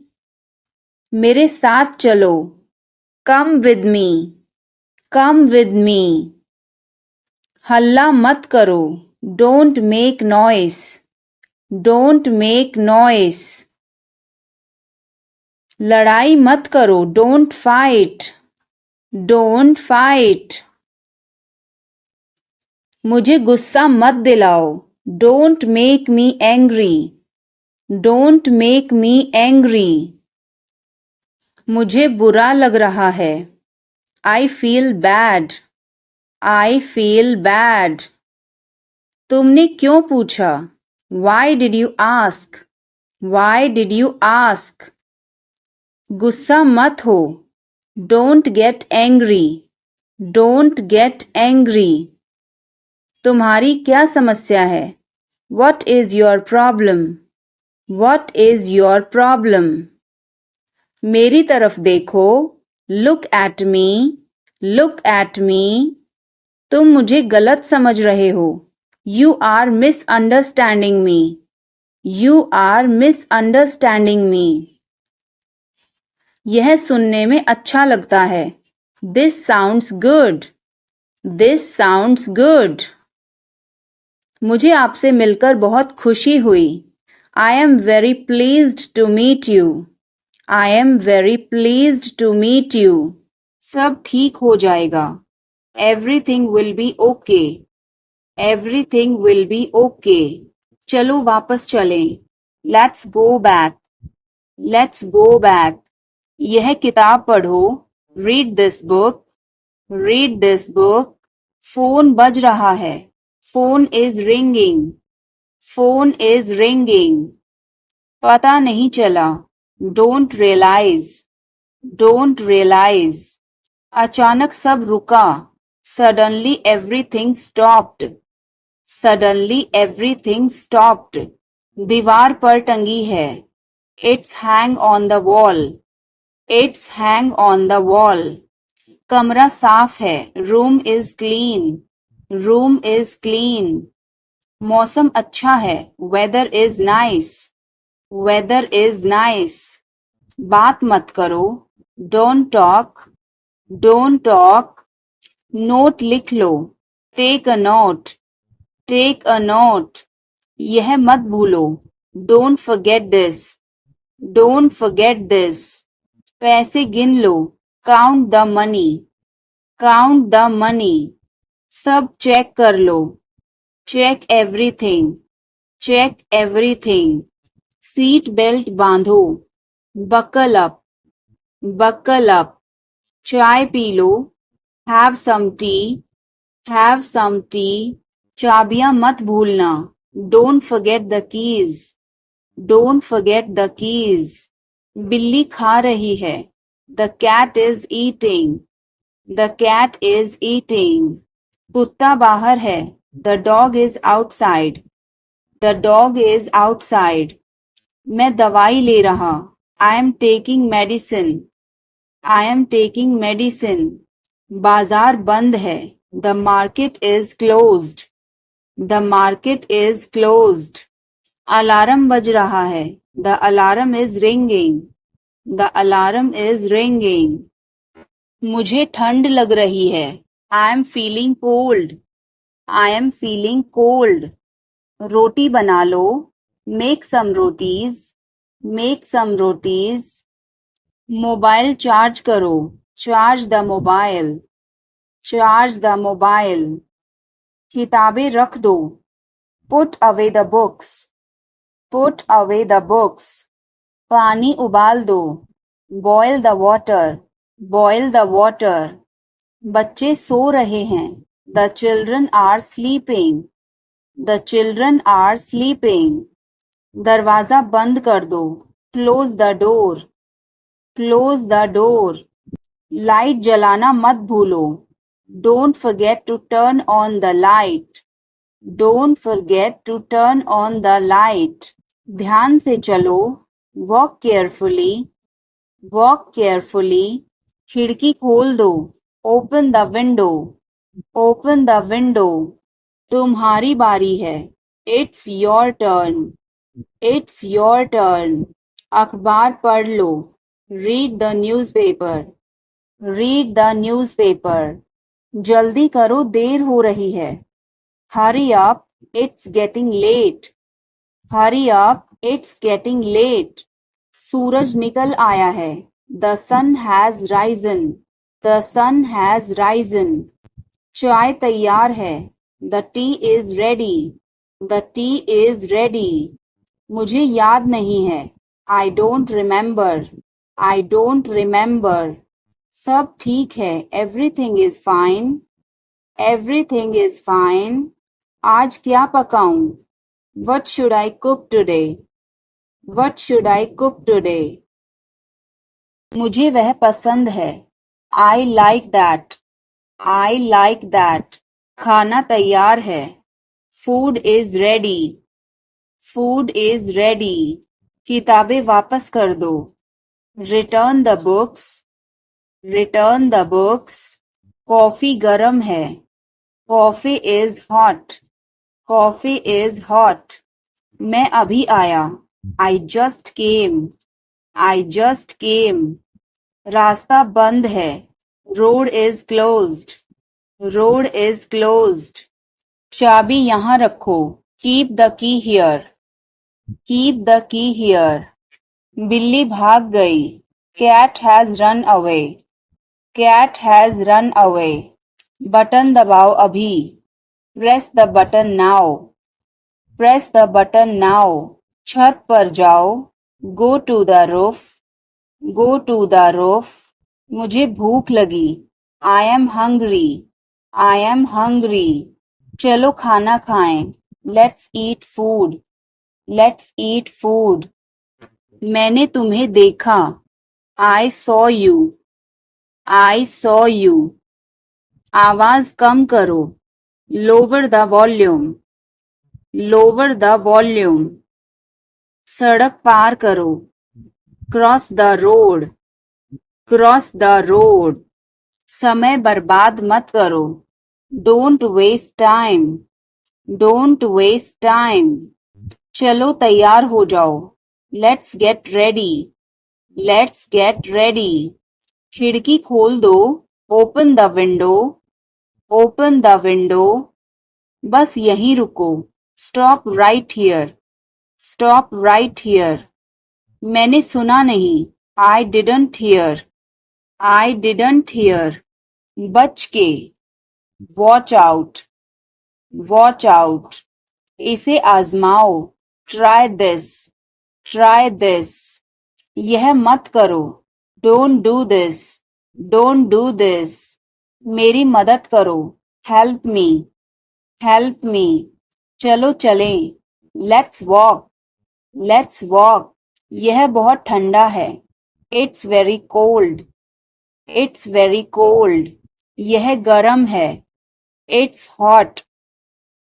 मेरे साथ चलो. Come with me. Come with me. हल्ला मत करो. Don't make noise. Don't make noise. लड़ाई मत करो. Don't fight. Don't fight. मुझे गुस्सा मत दिलाओ. Don't make me angry. Don't make me angry. मुझे बुरा लग रहा है. I feel bad. I feel bad. तुमने क्यों पूछा? Why did you ask? Why did you ask? गुस्सा मत हो. Don't get angry. Don't get angry. तुम्हारी क्या समस्या है? What is your problem? What is your problem? मेरी तरफ देखो. Look at me. Look at me. तुम मुझे गलत समझ रहे हो. You are misunderstanding me. You are misunderstanding me. यह सुनने में अच्छा लगता है. This sounds good. This sounds good. मुझे आपसे मिलकर बहुत खुशी हुई. I am very pleased to meet you. I am very pleased to meet you. सब ठीक हो जाएगा. Everything will be okay. Everything will be okay. चलो वापस चलें. Let's go back. Let's go back. यह किताब पढ़ो. Read this book. Read this book. Phone बज रहा है. Phone is ringing. Phone is ringing. पता नहीं चला. Don't realize. Don't realize. अचानक सब रुका. Suddenly everything stopped. Suddenly everything stopped. दीवार पर टंगी है. It's hang on the wall. It's hang on the wall. कमरा साफ है. Room is clean. Room is clean. मौसम अच्छा है. Weather is nice. Weather is nice. बात मत करो. Don't talk. Don't talk. Note लिख लो. Take a note. Take a note. यह मत भूलो. Don't forget this. Don't forget this. पैसे गिन लो. Count the money. Count the money. सब चेक कर लो. Check everything. Check everything. Seat belt बांधो. Buckle up. Buckle up. चाय पी लो. Have some tea. Have some tea. चाबियां मत भूलना. Don't forget the keys. Don't forget the keys. बिल्ली खा रही है. The cat is eating. The cat is eating. कुत्ता बाहर है. The dog is outside. The dog is outside. मैं दवाई ले रहा. I am taking medicine. I am taking medicine. बाजार बंद है. The market is closed. The market is closed. Alarm बज रहा है. The alarm is ringing. The alarm is ringing. मुझे ठंड लग रही है. I am feeling cold. I am feeling cold. रोटी बना लो. Make some rotis. Make some rotis. Mobile charge करो. Charge the mobile. Charge the mobile. किताबें रख दो. Put away the books. Put away the books. पानी उबाल दो. Boil the water. Boil the water. बच्चे सो रहे हैं. The children are sleeping. The children are sleeping. दरवाजा बंद कर दो. Close the door. Close the door. Light जलाना मत भूलो. Don't forget to turn on the light. Don't forget to turn on the light. ध्यान से चलो. Walk carefully. Walk carefully. खिड़की खोल दो. Open the window. Open the window. तुम्हारी बारी है. It's your turn. It's your turn. अखबार पढ़ लो. Read the newspaper. Read the newspaper. जल्दी करो, देर हो रही है. Hurry up, it's getting late. Hurry up, it's getting late. सूरज निकल आया है. The sun has risen. The sun has risen. चाय तैयार है. The tea is ready. The tea is ready. मुझे याद नहीं है. I don't remember. I don't remember. सब ठीक है. Everything is fine. Everything is fine. आज क्या पकाऊं? What should I cook today? What should I cook today? मुझे वह पसंद है. I like that. I like that. खाना तैयार है. Food is ready. Food is ready. किताबें वापस कर दो. Return the books. Return the books. Coffee गरम है. Coffee is hot. Coffee is hot. मैं अभी आया. I just came. I just came. रास्ता बंद है. Road is closed. Road is closed. चाबी यहाँ रखो. Keep the key here. Keep the key here. बिल्ली भाग गई. Cat has run away. Cat has run away. Button दबाओ अभी. Press the button now. Press the button now. छत पर जाओ. Go to the roof. Go to the roof. मुझे भूख लगी. I am hungry. I am hungry. चलो खाना खाएं. Let's eat food. Let's eat food. मैंने तुम्हें देखा. I saw you. I saw you. आवाज कम करो. Lower the volume. Lower the volume. सड़क पार करो. Cross the road. Cross the road. समय बर्बाद मत करो. Don't waste time. Don't waste time. चलो तैयार हो जाओ. Let's get ready. Let's get ready. खिड़की खोल दो. Open the window. Open the window. बस यहीं रुको. Stop right here. Stop right here. मैंने सुना नहीं. I didn't hear. I didn't hear. बच के. Watch out. Watch out. इसे आजमाओ. Try this. Try this. यह मत करो. Don't do this. Don't do this. मेरी मदद करो. Help me. Help me. चलो चलें. Let's walk. Let's walk. यह बहुत ठंडा है. It's very cold. It's very cold. यह गरम है. It's hot.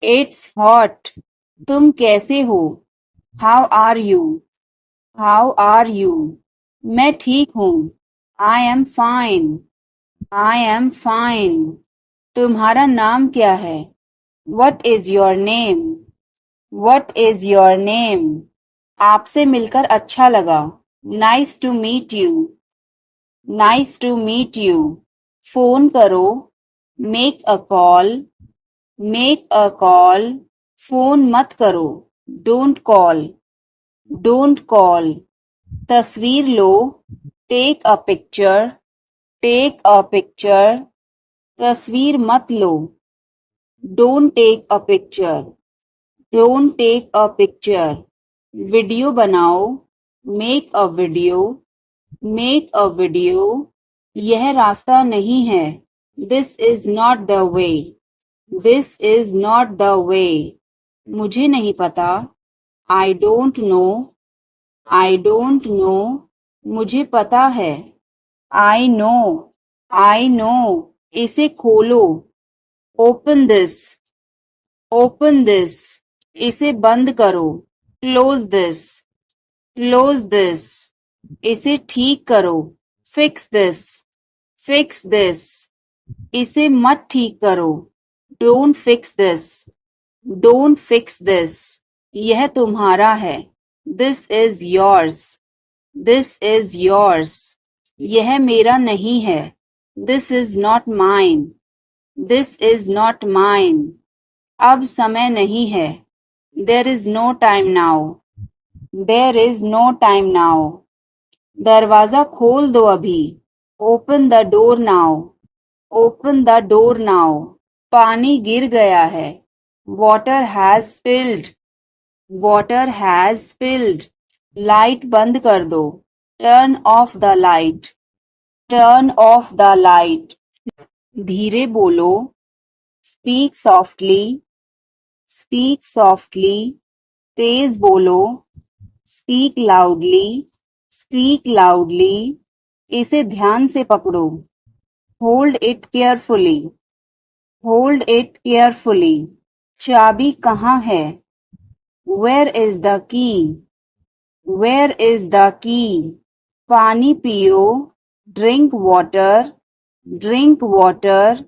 It's hot. तुम कैसे हो? How are you? How are you? मैं ठीक हूँ. I am fine. I am fine. तुम्हारा नाम क्या है? What is your name? What is your name? आपसे मिलकर अच्छा लगा. Nice to meet you. Nice to meet you. Phone करो. Make a call. Make a call. Phone मत करो. Don't call. Don't call. तस्वीर लो. Take a picture. Take a picture. तस्वीर मत लो. Don't take a picture. Don't take a picture. Video बनाओ. Make a video. Make a video. यह रास्ता नहीं है. This is not the way. This is not the way. मुझे नहीं पता. I don't know. I don't know. मुझे पता है. I know. I know. इसे खोलो. Open this. Open this. इसे बंद करो. Close this. Close this. इसे ठीक करो. Fix this. Fix this. इसे मत ठीक करो. Don't fix this. Don't fix this. यह तुम्हारा है. This is yours. This is yours. यह मेरा नहीं है. This is not mine. This is not mine. अब समय नहीं है. There is no time now. There is no time now. दरवाजा खोल दो अभी. Open the door now. Open the door now. पानी गिर गया है. Water has spilled. Water has spilled. Light बंद कर दो. Turn off the light. Turn off the light. धीरे बोलो. Speak softly. Speak softly. तेज बोलो. Speak loudly. Speak loudly. इसे ध्यान से पकड़ो. Hold it carefully. Hold it carefully. चाबी कहाँ है? Where is the key? Where is the key? पानी पियो. Drink water. Drink water.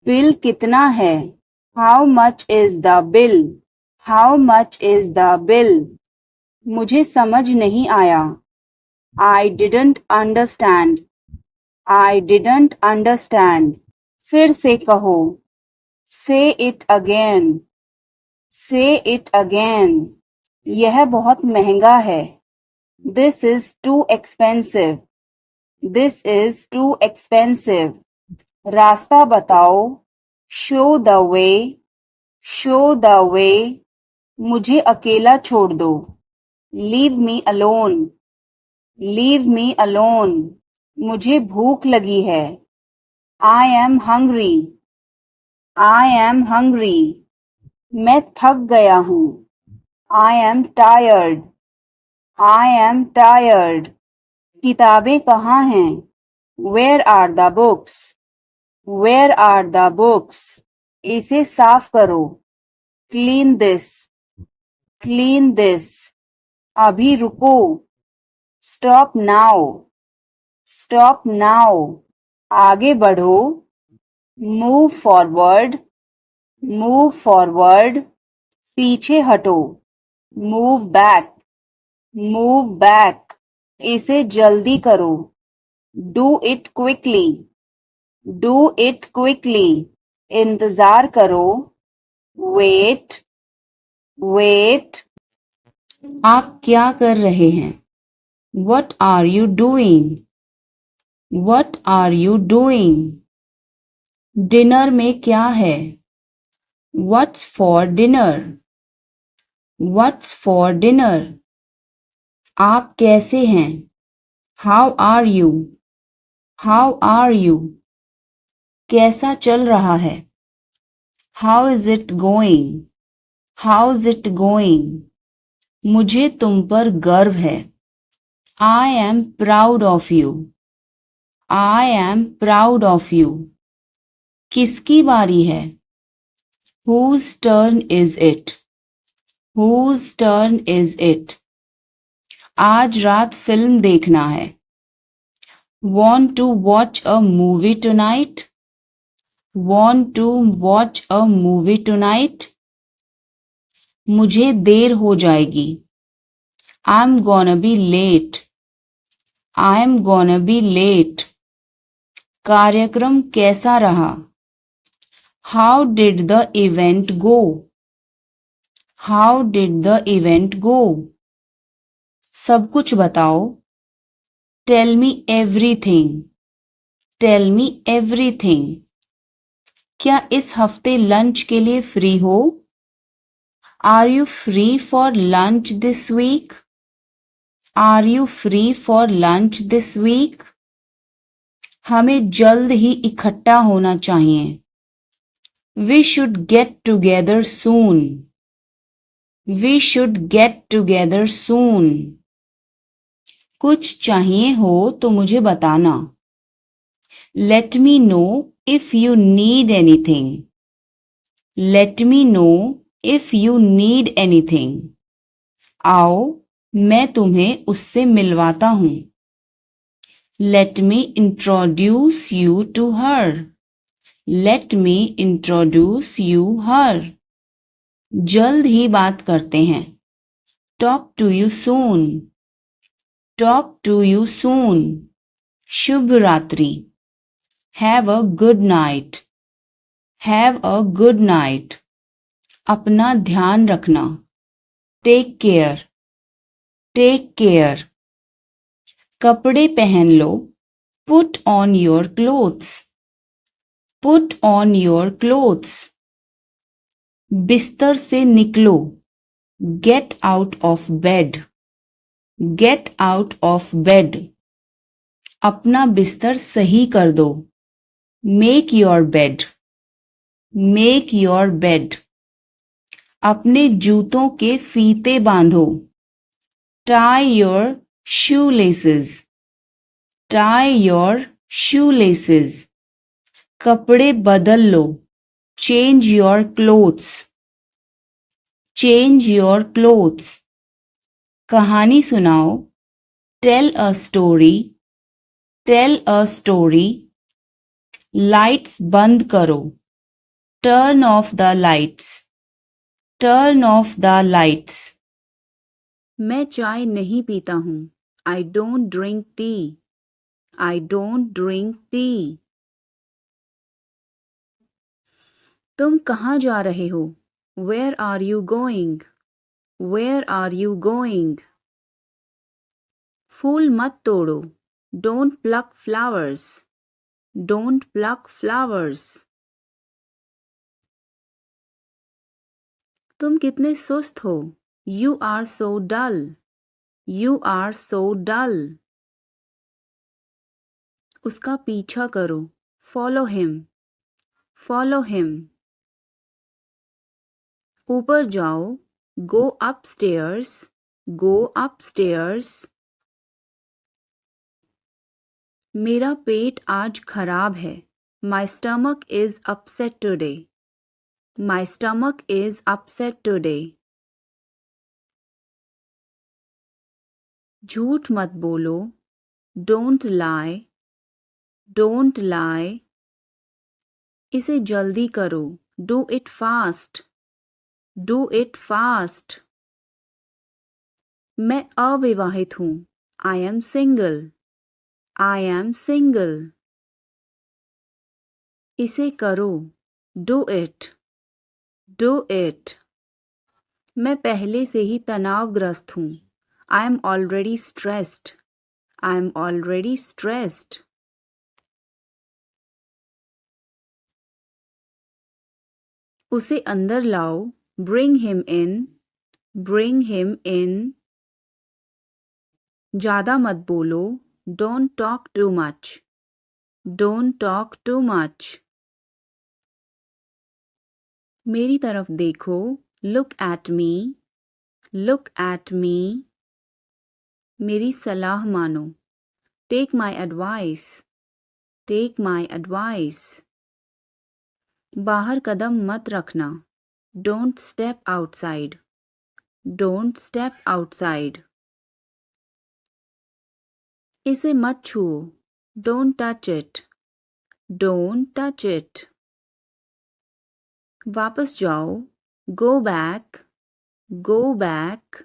Bill कितना है? How much is the bill? How much is the bill? मुझे समझ नहीं आया. I didn't understand. I didn't understand. फिर से कहो. Say it again. Say it again. यह बहुत महंगा है. This is too expensive. This is too expensive. रास्ता बताओ. Show the way. Show the way. मुझे अकेला छोड़ दो. Leave me alone. Leave me alone. मुझे भूख लगी है. I am hungry. I am hungry. मैं थक गया हूँ. I am tired. I am tired. किताबें कहाँ हैं? Where are the books? Where are the books? इसे साफ करो. Clean this. Clean this. अभी रुको. Stop now. Stop now. आगे बढ़ो. Move forward. Move forward. पीछे हटो. Move back. Move back. इसे जल्दी करो. Do it quickly. Do it quickly. इंतजार करो. Wait. Wait. आप क्या कर रहे हैं? What are you doing? What are you doing? Dinner में क्या है? What's for dinner? What's for dinner? आप कैसे हैं? How are you? How are you? कैसा चल रहा है? How is it going? How's it going? मुझे तुम पर गर्व है. I am proud of you. I am proud of you. किसकी बारी है? Whose turn is it? Whose turn is it? आज रात फिल्म देखना है. Want to watch a movie tonight? Want to watch a movie tonight? मुझे देर हो जाएगी. I'm gonna be late. I'm gonna be late. कार्यक्रम कैसा रहा? How did the event go? How did the event go? सब कुछ बताओ. Tell me everything. Tell me everything. क्या इस हफ्ते लंच के लिए फ्री हो? Are you free for lunch this week? Are you free for lunch this week? हमें जल्द ही इकट्ठा होना चाहिए. We should get together soon. We should get together soon. कुछ चाहिए हो तो मुझे बताना. Let me know if you need anything. Let me know if you need anything. आओ मैं तुम्हें उससे मिलवाता हूँ. Let me introduce you to her. Let me introduce you her. जल्द ही बात करते हैं. Talk to you soon. Talk to you soon. शुभ रात्रि. Have a good night. Have a good night. अपना ध्यान रखना. Take care. Take care. कपड़े पहन लो. Put on your clothes. Put on your clothes. बिस्तर से निकलो. Get out of bed. Get out of bed. अपना बिस्तर सही कर दो. Make your bed. Make your bed. अपने जूतों के फीते बांधो. Tie your shoelaces. Tie your shoelaces. कपड़े बदल लो. Change your clothes. Change your clothes. कहानी सुनाओ. Tell a story. Tell a story. Lights बंद करो. Turn off the lights. Turn off the lights. मैं चाय नहीं पीता हूँ. I don't drink tea. I don't drink tea. तुम कहाँ जा रहे हो? Where are you going? Where are you going? फूल मत तोड़ो. Don't pluck flowers. Don't pluck flowers. तुम कितने सुस्त हो. You are so dull. You are so dull. उसका पीछा करो. Follow him. Follow him. ऊपर जाओ. Go upstairs. Go upstairs. मेरा पेट आज खराब है. My stomach is upset today. My stomach is upset today. झूठ मत बोलो. Don't lie. Don't lie. इसे जल्दी करो. Do it fast. Do it fast. मैं अविवाहित हूँ. I am single. I am single. इसे करो. Do it. Do it. मैं पहले से ही तनावग्रस्त हूँ. I am already stressed. I am already stressed. उसे अंदर लाओ. Bring him in. Bring him in. ज़्यादा मत बोलो. Don't talk too much. Don't talk too much. मेरी तरफ देखो. Look at me. Look at me. मेरी सलाह मानो. Take my advice. Take my advice. बाहर कदम मत रखना. Don't step outside. Don't step outside. इसे मत छुओ. Don't touch it. Don't touch it. वापस जाओ. Go back. Go back.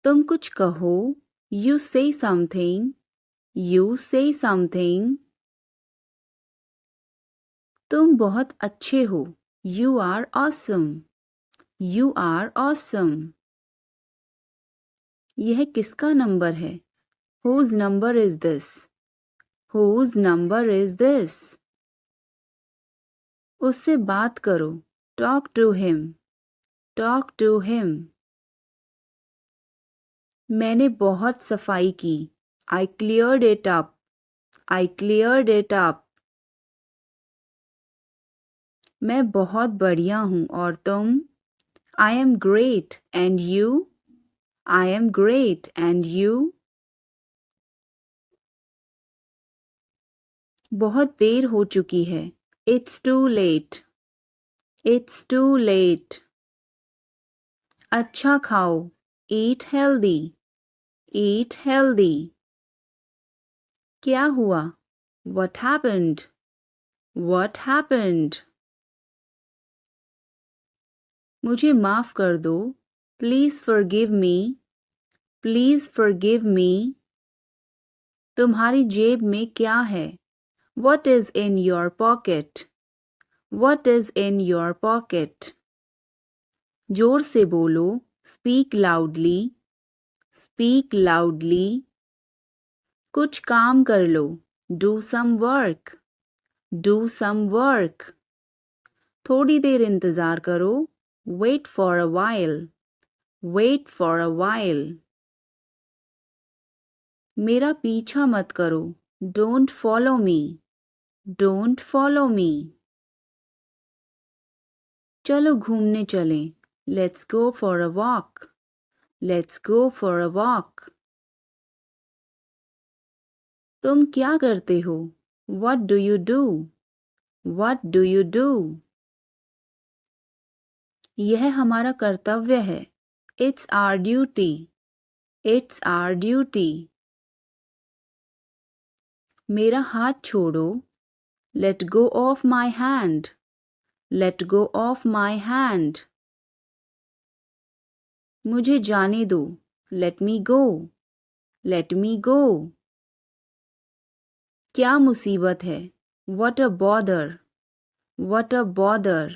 तुम कुछ कहो. You say something. You say something. तुम बहुत अच्छे हो. You are awesome. You are awesome. यह किसका नंबर है? Whose number is this? Whose number is this? उससे बात करो. Talk to him. Talk to him. मैंने बहुत सफाई की. I cleared it up. I cleared it up. मैं बहुत बढ़िया हूँ और तुम? I am great and you? I am great and you? बहुत देर हो चुकी है. It's too late. It's too late. अच्छा खाओ. Eat healthy. Eat healthy. क्या हुआ? What happened? What happened? मुझे माफ कर दो. Please forgive me. Please forgive me. तुम्हारी जेब में क्या है? What is in your pocket? What is in your pocket? जोर से बोलो. Speak loudly. Speak loudly. कुछ काम कर लो. Do some work. Do some work. थोड़ी देर इंतज़ार करो. Wait for a while. Wait for a while. मेरा पीछा मत करो. Don't follow me. Don't follow me. चलो घूमने चलें. Let's go for a walk. Let's go for a walk. तुम क्या करते हो? What do you do? What do you do? यह हमारा कर्तव्य है. It's our duty. It's our duty. मेरा हाथ छोड़ो. Let go of my hand. Let go of my hand. मुझे जाने दो. Let me go. Let me go. क्या मुसीबत है? What a bother. What a bother.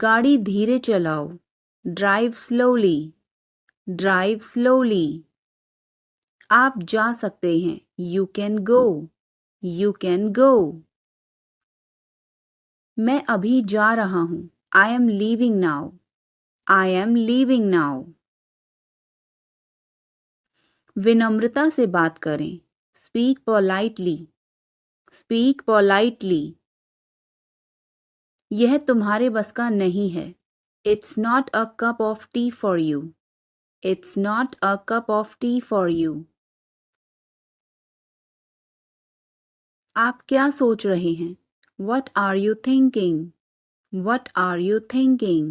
गाड़ी धीरे चलाओ. Drive slowly. Drive slowly. आप जा सकते हैं. You can go. You can go. मैं अभी जा रहा हूँ. I am leaving now. I am leaving now. विनम्रता से बात करें. Speak politely. Speak politely. यह तुम्हारे बस का नहीं है. It's not a cup of tea for you. It's not a cup of tea for you. आप क्या सोच रहे हैं? What are you thinking? What are you thinking?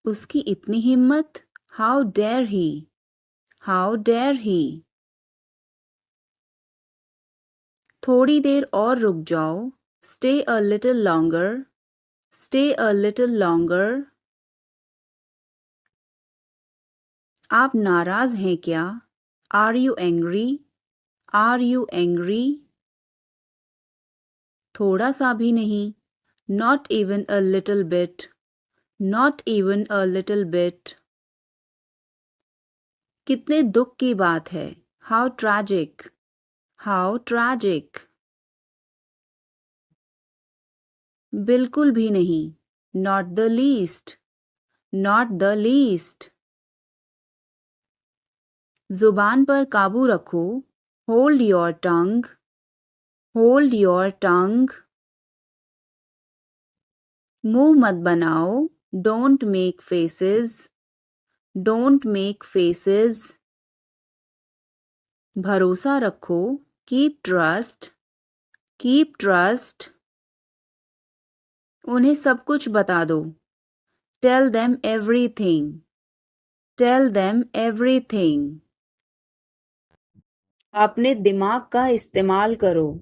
उसकी इतनी हिम्मत? How dare he? How dare he? थोड़ी देर और रुक जाओ. Stay a little longer. Stay a little longer. आप नाराज हैं क्या? Are you angry? Are you angry? थोड़ा सा भी नहीं. Not even a little bit. Not even a little bit. कितने दुख की बात है. How tragic. How tragic. बिल्कुल भी नहीं. Not the least. Not the least. जुबान पर काबू रखो. Hold your tongue. Hold your tongue. मुंह मत बनाओ. Don't make faces. Don't make faces. भरोसा रखो. Keep trust. Keep trust. उन्हें सब कुछ बता दो. Tell them everything. Tell them everything. अपने दिमाग का इस्तेमाल करो।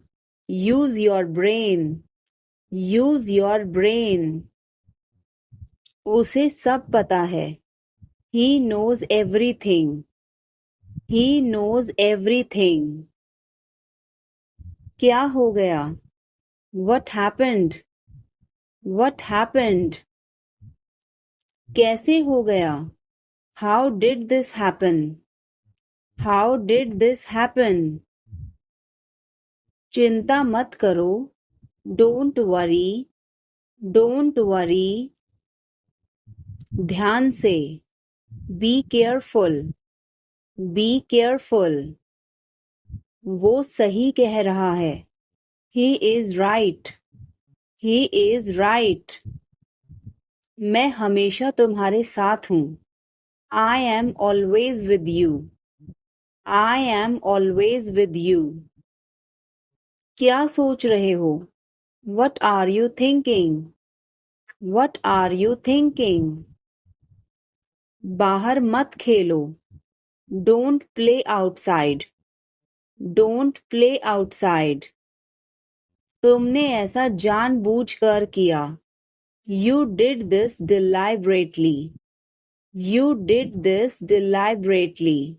Use your brain. Use your brain. उसे सब पता है। He knows everything. He knows everything. क्या हो गया? What happened? What happened? कैसे हो गया? How did this happen? How did this happen? चिंता मत करो। Don't worry. Don't worry. ध्यान से। Be careful. Be careful. वो सही कह रहा है। He is right. He is right. मैं हमेशा तुम्हारे साथ हूँ। I am always with you. I am always with you. क्या सोच रहे हो? What are you thinking? What are you thinking? बाहर मत खेलो। Don't play outside. Don't play outside. तुमने ऐसा जानबूझकर किया। You did this deliberately. You did this deliberately.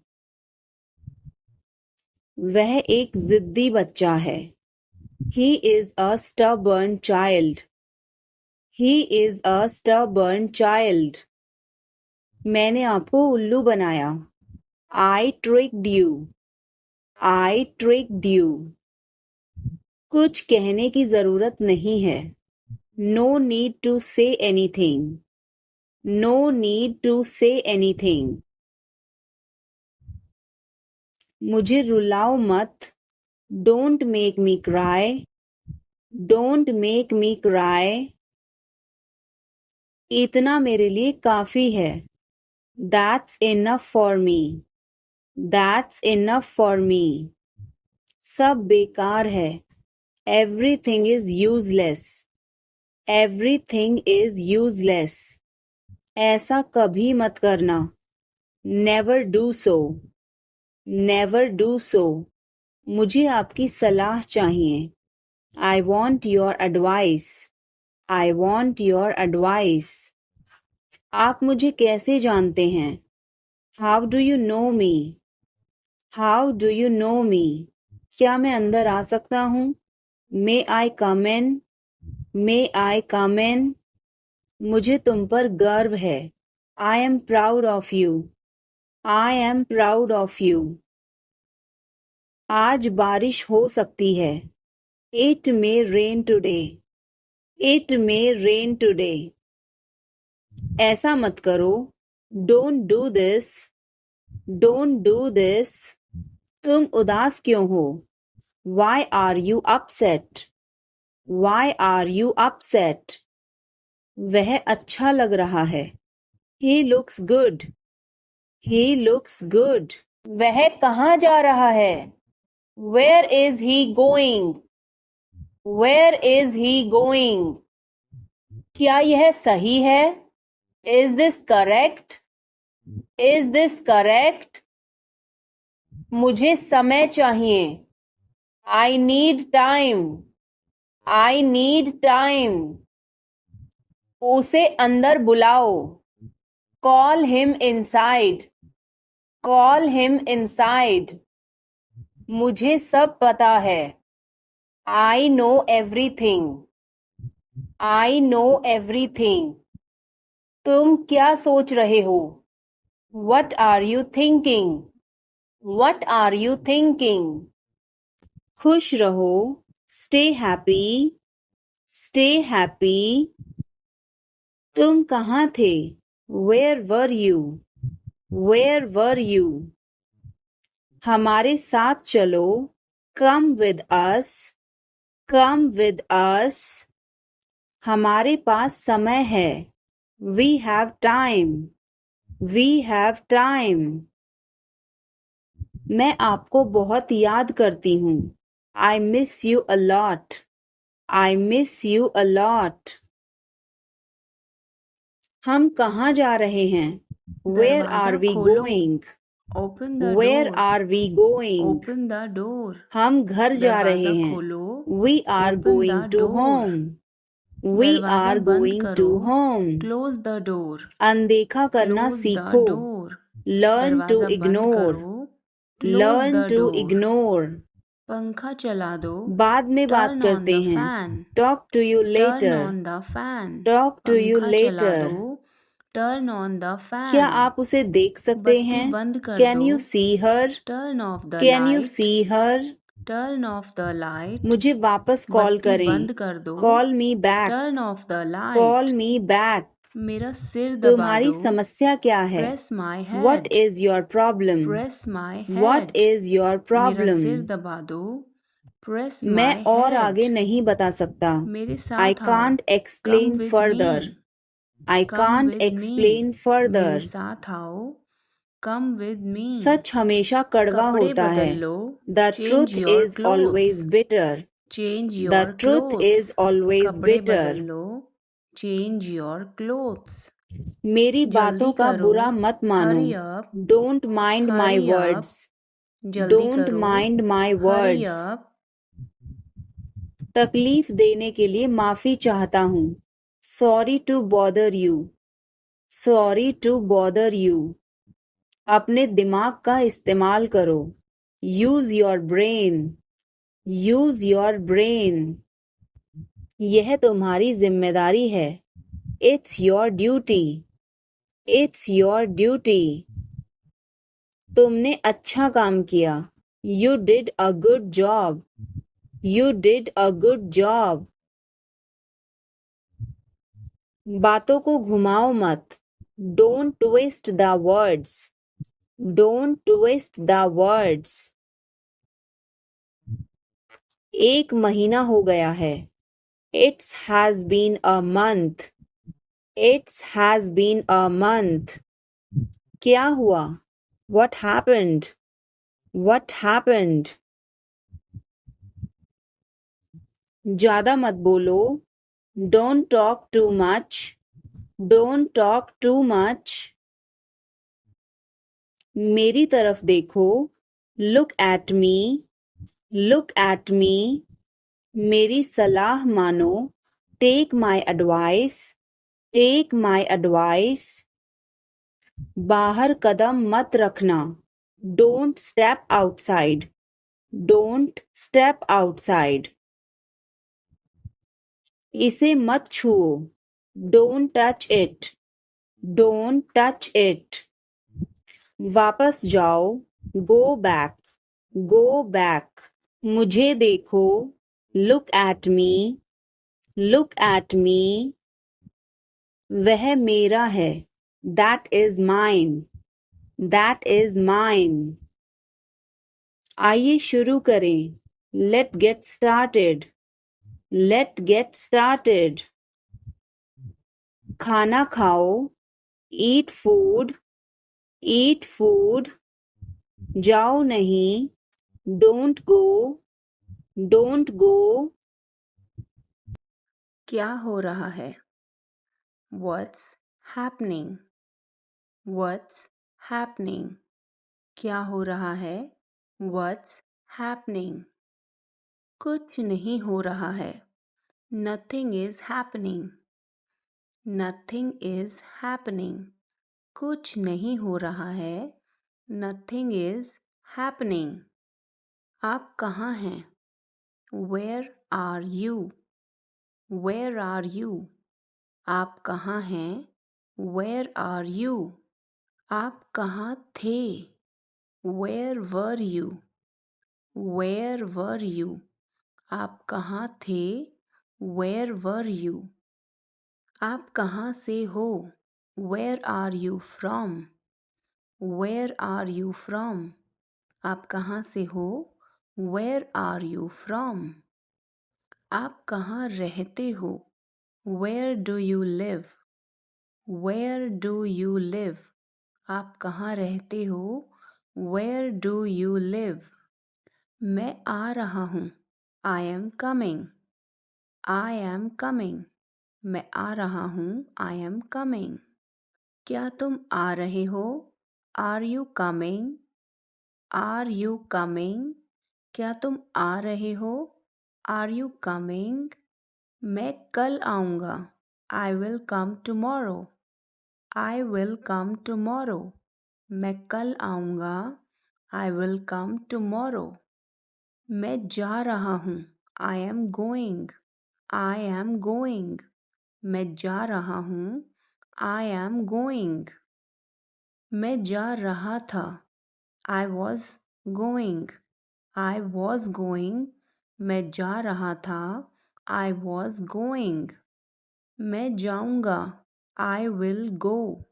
वह एक जिद्दी बच्चा है। He is a stubborn child. He is a stubborn child. मैंने आपको उल्लू बनाया। I tricked you. I tricked you. कुछ कहने की जरूरत नहीं है। No need to say anything. No need to say anything. मुझे रुलाओ मत। Don't make me cry. Don't make me cry. इतना मेरे लिए काफी है। That's enough for me. That's enough for me. सब बेकार है। Everything is useless. Everything is useless. ऐसा कभी मत करना। Never do so. Never do so. मुझे आपकी सलाह चाहिए। I want your advice. I want your advice. आप मुझे कैसे जानते हैं? How do you know me? How do you know me? क्या मैं अंदर आ सकता हूँ? May I come in? May I come in? मुझे तुम पर गर्व है। I am proud of you. I am proud of you. आज बारिश हो सकती है। It may rain today. It may rain today. ऐसा मत करो। Don't do this. Don't do this. तुम उदास क्यों हो? Why are you upset? Why are you upset? वह अच्छा लग रहा है। He looks good. He looks good. वह कहाँ जा रहा है? Where is he going? Where is he going? क्या यह सही है? Is this correct? Is this correct? मुझे समय चाहिए। I need time. I need time. उसे अंदर बुलाओ। Call him inside. Call him inside. मुझे सब पता है। I know everything. I know everything. तुम क्या सोच रहे हो? What are you thinking? What are you thinking? खुश रहो। Stay happy. Stay happy. तुम कहाँ थे? Where were you? Where were you? हमारे साथ चलो। Come with us. Come with us. हमारे पास समय है। We have time. We have time. मैं आपको बहुत याद करती हूँ। I miss you a lot. I miss you a lot. हम कहाँ जा रहे हैं? Where are we going?
Open the
Where
door.
are we going?
Open the door.
हम घर जा रहे
दरवाजा
हैं.
खोलो.
We are
Open
going
the
to
door.
home. We
दरवाजा
are
बंद
going
करो.
to home.
Close the door.
अनदेखा करना
Close the
सीखो.
door.
Learn to
दरवाजा बंद
ignore.
करो. Close
Learn
the
to
door.
ignore.
पंखा चला दो.
बाद में बात
Turn on
करते
the
हैं.
fan.
Talk to you
Turn
later.
on the fan.
Talk to you
पंखा चला
later.
दो. Turn on the fan.
क्या आप उसे देख सकते
बत्ती
हैं?
बंद कर
Can
दो.
you see her?
Turn off the
Can you
light.
see her?
Turn off the light.
मुझे वापस कॉल
बत्ती
करें.
बंद कर दो.
Call me back.
Turn off the light.
Call me back.
मेरा सिर दबा
तुम्हारी
दो.
समस्या क्या है?
Press my head.
What is your problem?
Press my head.
What is your
मेरा
problem?
सिर दबा दो. Press my
मैं और
head.
आगे नहीं बता सकता.
मेरे
I
साथ आओ.
can't
Come
explain
with
further.
me.
I
Come
can't
with me.
explain further.
मेरे साथ आओ. Come with me.
सच हमेशा कड़वा
कपड़े
होता है.
बदल लो.
The
Change
truth
your
is
clothes.
always bitter.
Change your
The truth
clothes.
is always
कपड़े
bitter.
बदल लो. Change your clothes.
मेरी बातों
जल्दी
का
करो.
बुरा मत मानो.
Hurry up.
Don't mind my
Hurry up.
words.
जल्दी
Don't
करो.
mind my
Hurry
words.
up.
तकलीफ देने के लिए माफी चाहता हूँ. Sorry to bother you. Sorry to bother you. अपने दिमाग का इस्तेमाल करो. Use your brain. Use your brain. यह तुम्हारी जिम्मेदारी है. It's your duty. It's your duty. तुमने अच्छा काम किया. You did a good job. You did a good job. बातों को घुमाओ मत. Don't twist the words. Don't twist the words. एक महीना हो गया है. It has been a month. It has been a month. क्या हुआ? What happened? What happened? ज़्यादा मत बोलो. Don't talk too much. Don't talk too much. मेरी तरफ देखो. Look at me. Look at me. मेरी सलाह मानो. Take my advice. Take my advice. बाहर कदम मत रखना. Don't step outside. Don't step outside. इसे मत छुओ. Don't touch it. Don't touch it. वापस जाओ. Go back. Go back. मुझे देखो. Look at me. Look at me. वह मेरा है. That is mine. That is mine. आइए शुरू करें. Let's get started. Let's get started. खाना खाओ. Eat food. Eat food. जाओ नहीं. Don't go. Don't go.
क्या हो रहा है? What's happening? What's happening? क्या हो रहा है? What's happening? कुछ नहीं हो रहा है. Nothing is happening. Nothing is happening. कुछ नहीं हो रहा है. Nothing is happening. आप कहाँ हैं? Where are you? Where are you? आप कहाँ हैं? Where are you? आप कहाँ थे? Where were you? Where were you? आप कहाँ थे? Where were you? आप कहाँ से हो? Where are you from? Where are you from? आप कहाँ से हो? Where are you from? आप कहाँ रहते हो? Where do you live? Where do you live? आप कहाँ रहते हो? Where do you live? मैं आ रहा हूँ. I am coming. I am coming. मैं आ रहा हूँ. I am coming. क्या तुम आ रहे हो? Are you coming? Are you coming? क्या तुम आ रहे हो? Are you coming? मैं कल आऊँगा। I will come tomorrow. I will come tomorrow. मैं कल आऊँगा। I will come tomorrow. मैं जा रहा हूँ। I am going. I am going. मैं जा रहा हूँ। I am going. मैं जा रहा था। I was going. I was going. मैं जा रहा था। I was going. मैं जाऊँगा। I will go.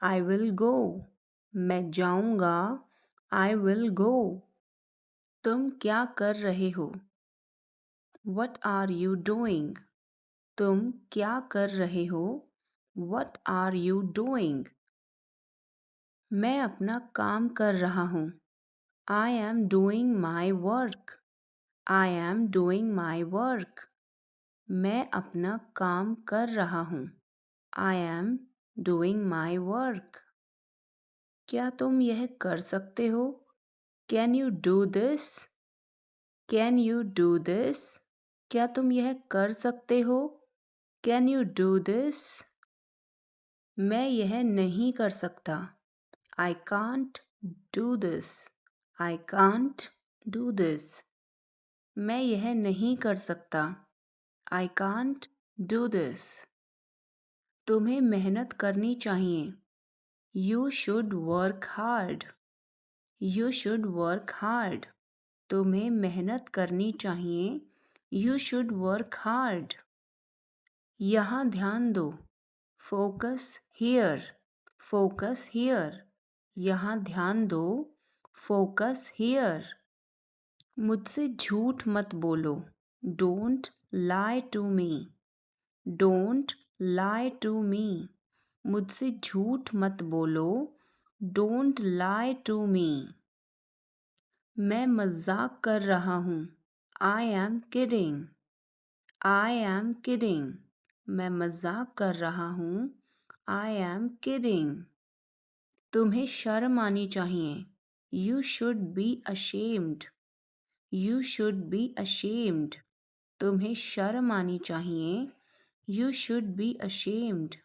I will go. मैं जाऊँगा। I will go. तुम क्या कर रहे हो? What are you doing? तुम क्या कर रहे हो? What are you doing? मैं अपना काम कर रहा हूँ। I am doing my work. I am doing my work. मैं अपना काम कर रहा हूँ। I am doing my work. क्या तुम यह कर सकते हो? Can you do this? Can you do this? क्या तुम यह कर सकते हो? Can you do this? मैं यह नहीं कर सकता। I can't do this. I can't do this. मैं यह नहीं कर सकता। I can't do this. तुम्हें मेहनत करनी चाहिए। You should work hard. You should work hard. तुम्हें मेहनत करनी चाहिए। You should work hard. यहाँ ध्यान दो। Focus here. Focus here. यहाँ ध्यान दो। Focus here. मुझसे झूठ मत बोलो। Don't lie to me. Don't lie to me. मुझसे झूठ मत बोलो। Don't lie to me. मैं मजाक कर रहा हूँ। I am kidding. I am kidding. मैं मजाक कर रहा हूँ। I am kidding. तुम्हें शर्म आनी चाहिए। You should be ashamed. You should be ashamed. तुम्हें शर्म आनी चाहिए। You should be ashamed.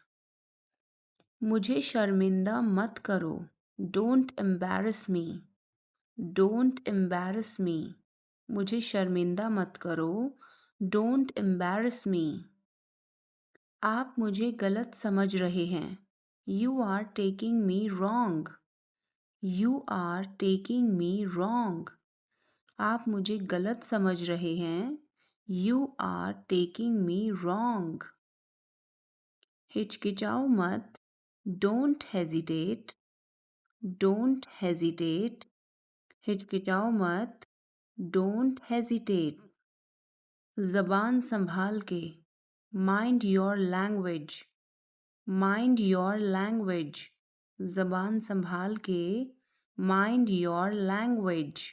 मुझे शर्मिंदा मत करो। Don't embarrass me. Don't embarrass me. मुझे शर्मिंदा मत करो। Don't embarrass me. आप मुझे गलत समझ रहे हैं। You are taking me wrong. You are taking me wrong. आप मुझे गलत समझ रहे हैं। You are taking me wrong. हिचकिचाओ मत। Don't hesitate. Don't hesitate. हिचकिचाओ मत। Don't hesitate. ज़बान संभाल के। Mind your language. Mind your language. ज़बान संभाल के। Mind your language.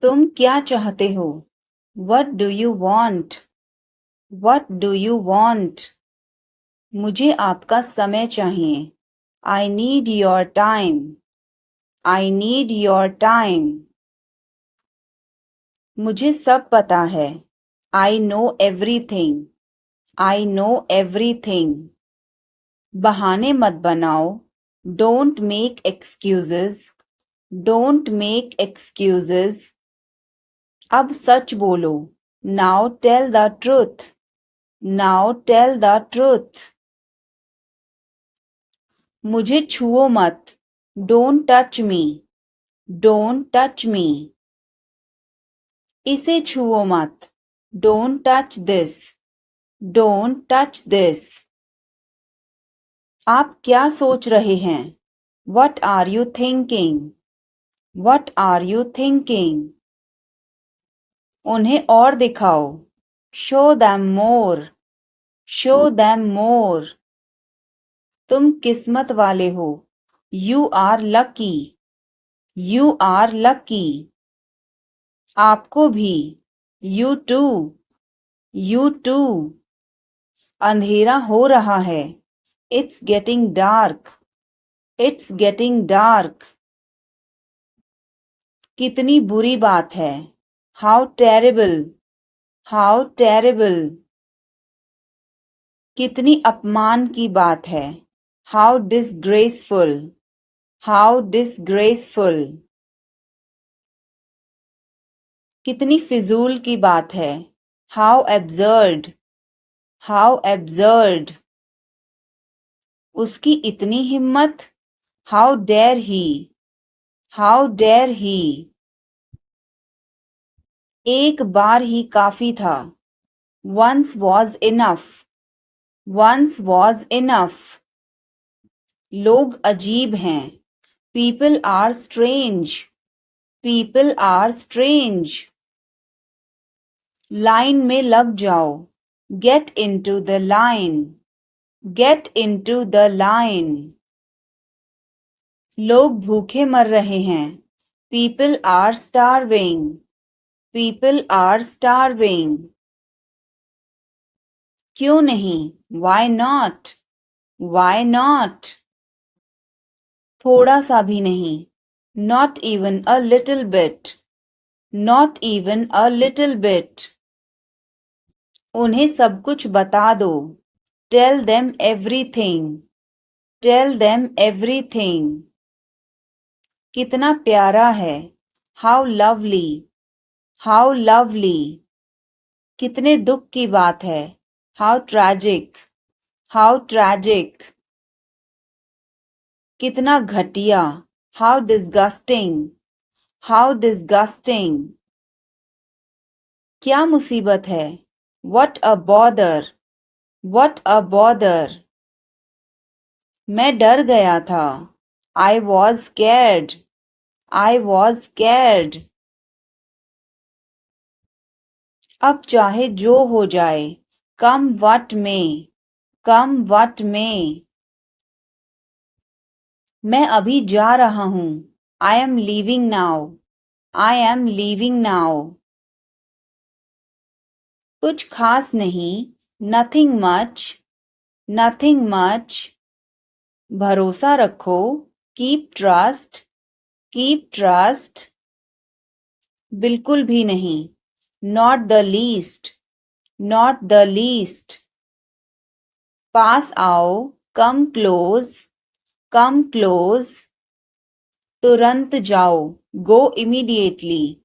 तुम क्या चाहते हो? What do you want?
What do you want? मुझे आपका समय चाहिए. I need your time. I need your time. मुझे सब पता है. I know everything. I know everything. बहाने मत बनाओ. Don't make excuses. Don't make excuses. अब सच बोलो. Now tell the truth. Now tell the truth. मुझे छुओ मत. Don't touch me. Don't touch me. इसे छुओ मत. Don't touch this. Don't touch this. आप क्या सोच रहे हैं? What are you thinking? What are you thinking? उन्हें और दिखाओ. Show them more. Show them more. तुम किस्मत वाले हो. You are lucky. You are lucky. आपको भी. You too. You too. अंधेरा हो रहा है. It's getting dark. It's getting dark. कितनी बुरी बात है. How terrible. How terrible. कितनी अपमान की बात है. How disgraceful. How disgraceful. कितनी फिजूल की बात है. How absurd. How absurd. उसकी इतनी हिम्मत. How dare he. How dare he. एक बार ही काफी था. Once was enough. Once was enough. लोग अजीब हैं. People are strange. People are strange. Line में लग जाओ. Get into the line. Get into the line. लोग भूखे मर रहे हैं. People are starving. People are starving. क्यों नहीं? Why not? Why not? थोड़ा सा भी नहीं. Not even a little bit. Not even a little bit. उन्हें सब कुछ बता दो. Tell them everything. Tell them everything. कितना प्यारा है. How lovely. How lovely. कितने दुख की बात है. How tragic. How tragic. कितना घटिया. How disgusting. How disgusting. क्या मुसीबत है. What a bother. What a bother. मैं डर गया था. I was scared. I was scared. अब चाहे जो हो जाए. Come what may. Come what may. मैं अभी जा रहा हूँ. I am leaving now. I am leaving now. कुछ खास नहीं. Nothing much. Nothing much. भरोसा रखो. Keep trust. Keep trust. बिल्कुल भी नहीं. Not the least. Not the least. पास आओ. Come close. Come close. तुरंत जाओ. Go immediately.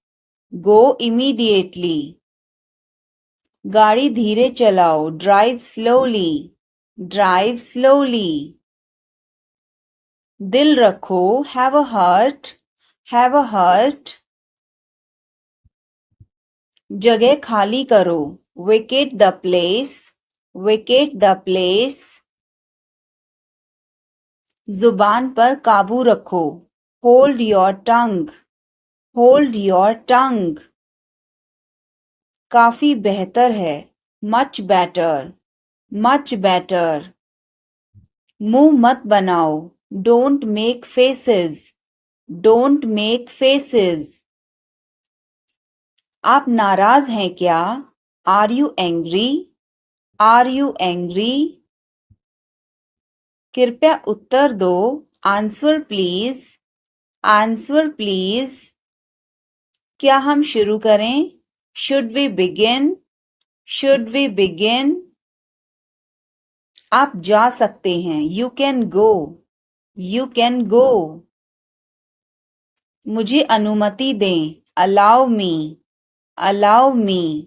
Go immediately. गाड़ी धीरे चलाओ. Drive slowly. Drive slowly. दिल रखो. Have a heart. Have a heart. जगह खाली करो. Vacate the place. Vacate the place. जुबान पर काबू रखो. Hold your tongue. Hold your tongue. काफी बेहतर है. Much better. Much better. मुंह मत बनाओ. Don't make faces. Don't make faces. आप नाराज हैं क्या? Are you angry? Are you angry? कृपया उत्तर दो. Answer please. Answer please. क्या हम शुरू करें? Should we begin? Should we begin? आप जा सकते हैं. You can go. You can go. मुझे अनुमति दें. Allow me. Allow me.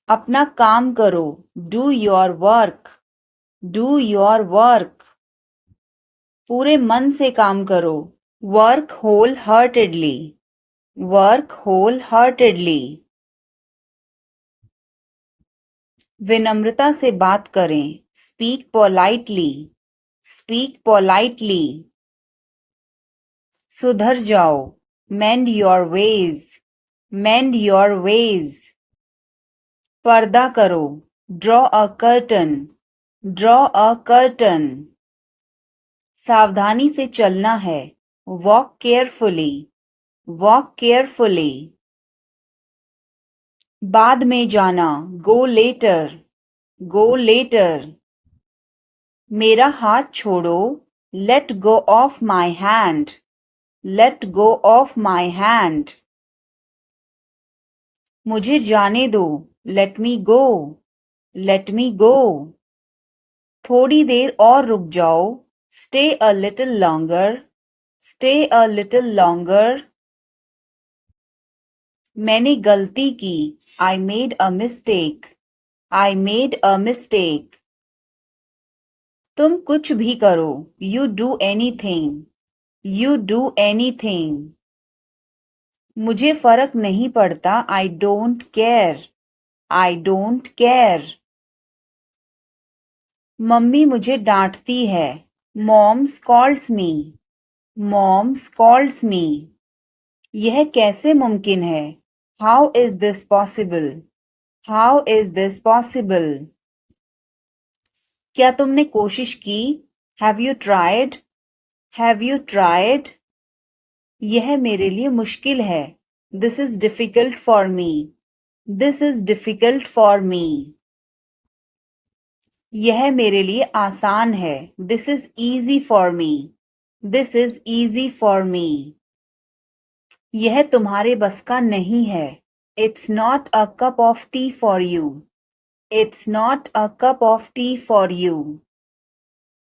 अपना काम करो. Do your work. Do your work. पूरे मन से काम करो. Work wholeheartedly. Work wholeheartedly. विनम्रता से बात करें. Speak politely. Speak politely. सुधर जाओ. Mend your ways. Mend your ways. पर्दा करो. Draw a curtain. Draw a curtain. सावधानी से चलना है. Walk carefully. Walk carefully. बाद में जाना. Go later. Go later. मेरा हाथ छोड़ो. Let go of my hand. Let go of my hand. मुझे जाने दो. Let me go. Let me go. थोड़ी देर और रुक जाओ. Stay a little longer. Stay a little longer. मैंने गलती की. I made a mistake. I made a mistake. तुम कुछ भी करो. You do anything. You do anything. मुझे फर्क नहीं पड़ता. I don't care. I don't care. Mummy मुझे डांटती है. Mom scolds me. Mom scolds me. यह कैसे मुमकिन है? How is this possible? How is this possible? क्या तुमने कोशिश की? Have you tried? Have you tried? यह मेरे लिए मुश्किल है. This is difficult for me. This is difficult for me. यह मेरे लिए आसान है. This is easy for me. This is easy for me. यह तुम्हारे बस का नहीं है. It's not a cup of tea for you. It's not a cup of tea for you.